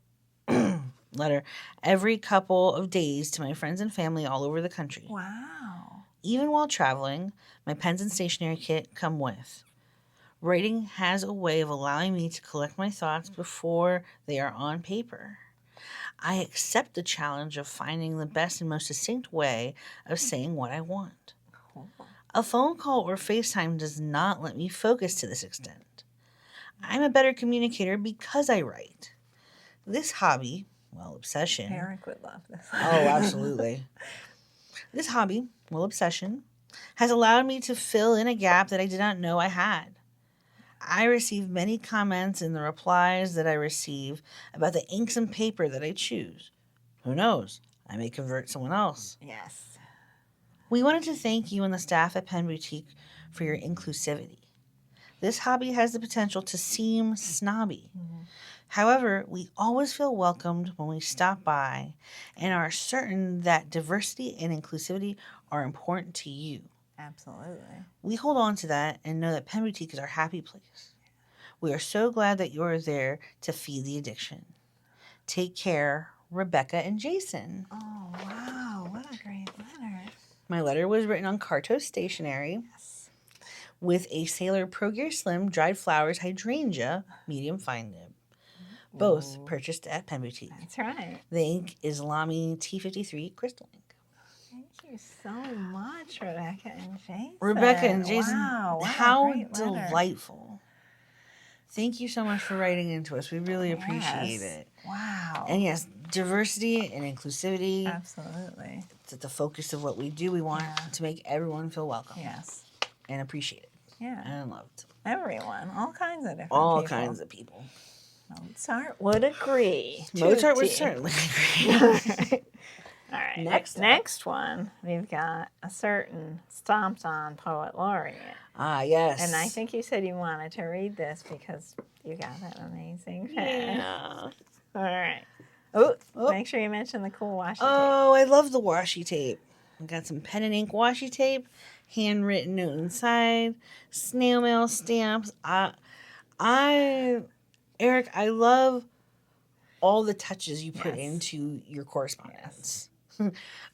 of days to my friends and family all over the country. Wow. Even while traveling, my pens and stationery kit come with. Writing has a way of allowing me to collect my thoughts before they are on paper. I accept the challenge of finding the best and most succinct way of saying what I want. Cool. A phone call or FaceTime does not let me focus to this extent. I'm a better communicator because I write. This hobby, obsession. Eric would love this. Oh, absolutely. This hobby, obsession, has allowed me to fill in a gap that I did not know I had. I receive many comments in the replies that I receive about the inks and paper that I choose. Who knows? I may convert someone else. Yes. We wanted to thank you and the staff at Pen Boutique for your inclusivity. This hobby has the potential to seem snobby. Mm-hmm. However, we always feel welcomed when we stop by and are certain that diversity and inclusivity are important to you. Absolutely. We hold on to that and know that Pen Boutique is our happy place. We are so glad that you are there to feed the addiction. Take care, Rebecca and Jason. Oh, wow. What a great letter. My letter was written on Carto stationery Yes. with a Sailor Pro Gear Slim dried flowers hydrangea medium fine nib. Both Ooh. purchased at Pen Boutique. That's right. The ink is Lamy T53 Crystal ink. Thank you so much, Rebecca and Jason. Rebecca and Jason, Wow, what a how great letter. delightful. Thank you so much for writing into us. We really appreciate Yes. it. Wow. And yes, diversity and inclusivity. Absolutely. It's at the focus of what we do. We want Yeah. to make everyone feel welcome Yes. and appreciated Yeah. and loved. Everyone. All kinds of different All people. kinds of people. Mozart would agree. Mozart would Tutti. certainly agree. All right. Next one, we've got a certain stomped on poet laureate. Ah, yes. And I think you said you wanted to read this because you got that amazing pen. Yeah. All right. Oh, Oh. make sure you mention the cool washi tape. Oh, I love the washi tape. I got some pen and ink washi tape, handwritten note inside, snail mail stamps. Eric, I love all the touches you put Yes. into your correspondence.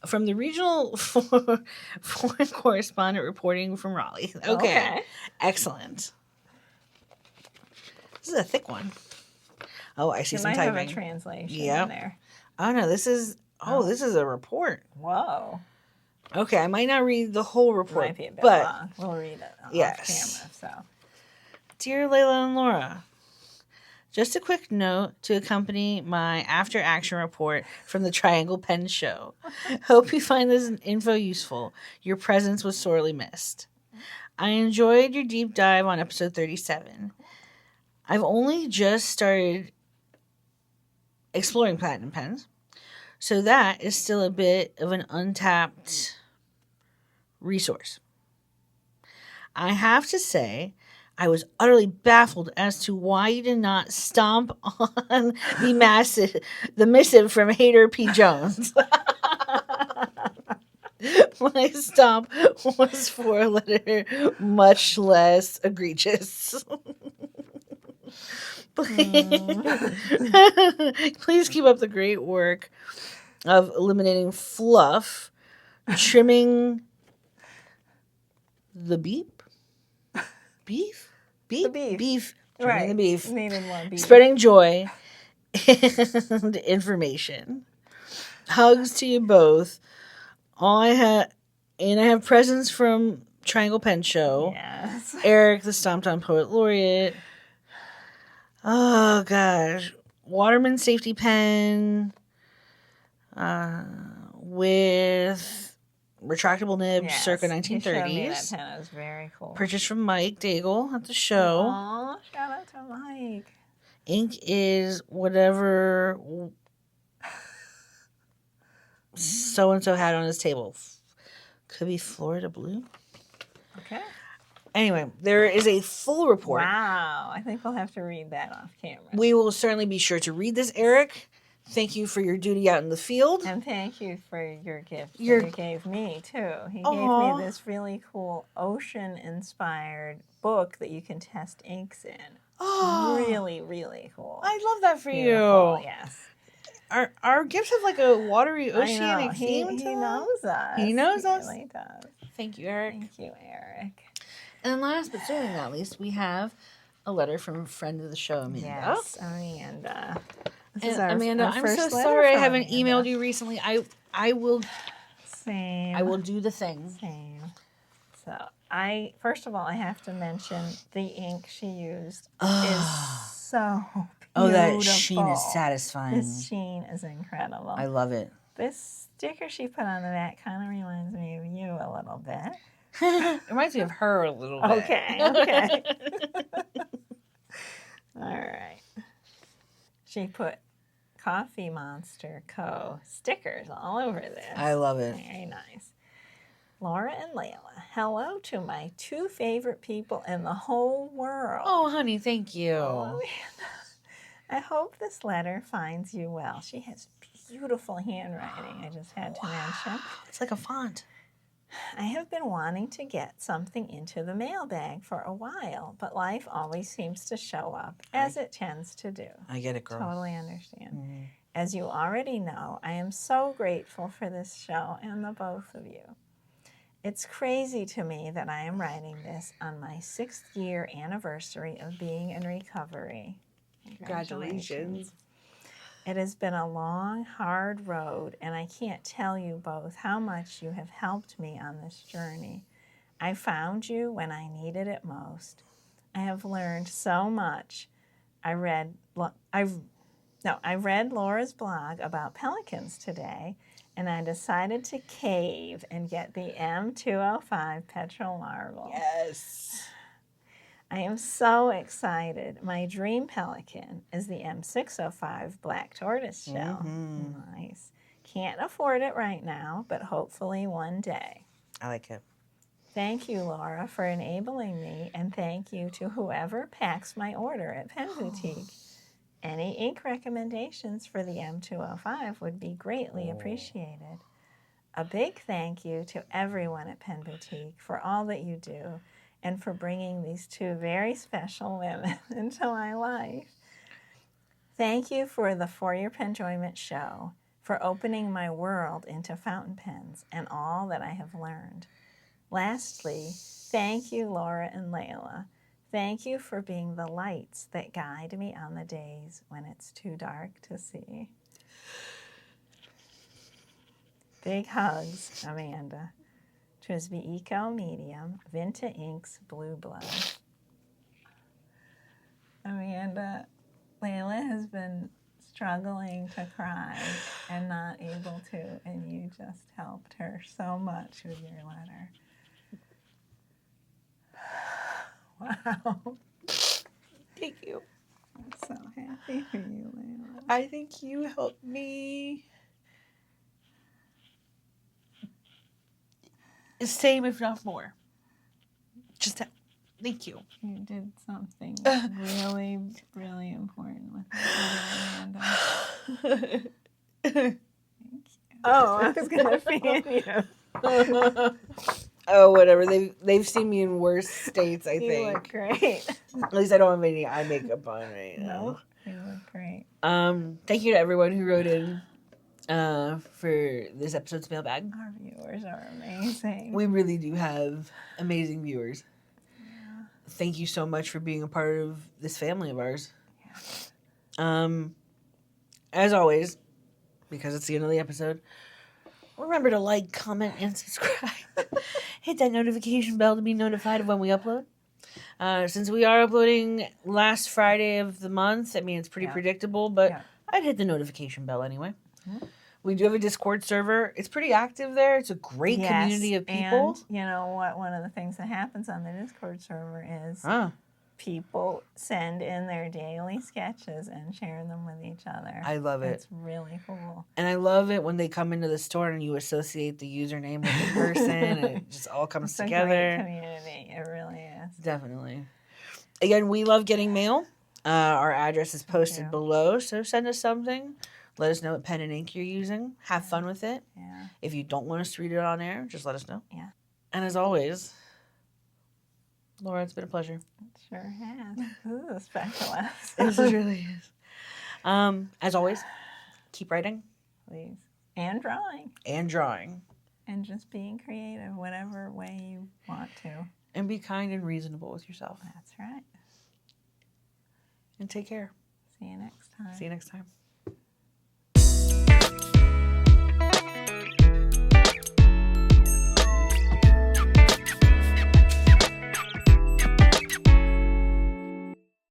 From the regional foreign correspondent reporting from Raleigh. Okay. Excellent. This is a thick one. Oh, I see You some might have a typing. translation Yep. in there. Oh, no, this is a report. Whoa. Okay, I might not read the whole report, Might be a bit but long. We'll read it off Yes. camera. So. Dear Leila and Laura, just a quick note to accompany my after action report from the Triangle Pen Show. Hope you find this info useful. Your presence was sorely missed. I enjoyed your deep dive on episode 37. I've only just started exploring platinum pens, so that is still a bit of an untapped resource. I have to say, I was utterly baffled as to why you did not stomp on the missive from Hater P. Jones. My stomp was for a letter much less egregious. Please keep up the great work of eliminating fluff, trimming the beef, trimming the beef, Needed more beef. spreading joy and information. Hugs to you both. I have presents from Triangle Pen Show. Yes. Eric, the Stomped On Poet Laureate. Oh gosh, Waterman safety pen with retractable nibs, Yes. circa You showed me that 1930s. pen. It was very cool. Purchased from Mike Daigle at the show. Aw, shout out to Mike. Ink is whatever so and so had on his table. Could be Florida Blue. Okay. Anyway, there is a full report. Wow. I think we'll have to read that off camera. We will certainly be sure to read this, Eric. Thank you for your duty out in the field. And thank you for your gift that Your- you gave me, too. He Aw. gave me this really cool ocean-inspired book that you can test inks in. Oh, Really, really cool. I love that for Beautiful, you. yes. Our gifts have like a watery, oceanic I know. theme to He them. knows us. He knows us. He really does. Thank you, Eric. Thank you, Eric. And last but certainly not least, we have a letter from a friend of the show, Amanda. Yes, Amanda. This And is our, Amanda, our I'm first so letter sorry I from haven't Amanda. emailed you recently. I will Same. do the thing. Same. So first of all, I have to mention the ink she used is so beautiful. Oh, that sheen is satisfying. This sheen is incredible. I love it. This sticker she put on the back kind of reminds me of you a little bit. It reminds me of her a little bit. Okay. All right. She put Coffee Monster Co. stickers all over this. I love it. Very nice. Laura and Leila, hello to my two favorite people in the whole world. Oh, honey, thank you. Oh, Amanda. I hope this letter finds you well. She has beautiful handwriting, I just had to mention. It's like a font. I have been wanting to get something into the mailbag for a while, but life always seems to show up, as it tends to do. I get it, girl. Totally understand. Mhm. As you already know, I am so grateful for this show and the both of you. It's crazy to me that I am writing this on my 6th year anniversary of being in recovery. Congratulations. It has been a long, hard road, and I can't tell you both how much you have helped me on this journey. I found you when I needed it most. I have learned so much. I read Laura's blog about pelicans today, and I decided to cave and get the M205 petrel marble. Yes. I am so excited. My dream pelican is the M605 black tortoise shell. Mhm. Nice. Can't afford it right now, but hopefully one day. I like it. Thank you, Laura, for enabling me, and thank you to whoever packs my order at Pen Boutique. Any ink recommendations for the M205 would be greatly appreciated. A big thank you to everyone at Pen Boutique for all that you do and for bringing these two very special women into my life. Thank you for the For Your Penjoyment show, for opening my world into fountain pens and all that I have learned. Lastly, thank you, Laura and Leila. Thank you for being the lights that guide me on the days when it's too dark to see. Big hugs, Amanda. Trisby Eco Medium, Vinta Inks Blue Blood. Amanda, Leila has been struggling to cry and not able to, and you just helped her so much with your letter. Wow. Thank you. I'm so happy for you, Leila. I think you helped me. Same, if not more. Thank you. You did something really, really important with that letter, Amanda. Oh, I was going to fan you. Oh, whatever. They've seen me in worse states, I You think. look great. At least I don't have any eye makeup on right now. No, you look great. Thank you to everyone who wrote in for this episode's mailbag. Our viewers are amazing. We really do have amazing viewers. Yeah. Thank you so much for being a part of this family of ours. Yeah. As always, because it's the end of the episode, remember to like, comment, and subscribe. Hit that notification bell to be notified of when we upload. Since we are uploading last Friday of the month, I mean, it's pretty predictable, but I'd hit the notification bell anyway. Mm-hmm. We do have a Discord server. It's pretty active there. It's a great community of people. And you know what? One of the things that happens on the Discord server is people send in their daily sketches and share them with each other. I love it. It's really cool. And I love it when they come into the store and you associate the username with the person and it just all comes It's together. a great community. It really is. Definitely. Again, we love getting mail. Our address is posted Yeah. below, so send us something. Let us know what pen and ink you're using. Have fun with it. Yeah. If you don't want us to read it on air, just let us know. Yeah. And as always, Laura, it's been a pleasure. It sure has. This is a special This episode. really is. As always, keep writing Please. And drawing. and drawing. And just being creative, whatever way you want to. And be kind and reasonable with yourself. That's right. And take care. See you next time. See you next time.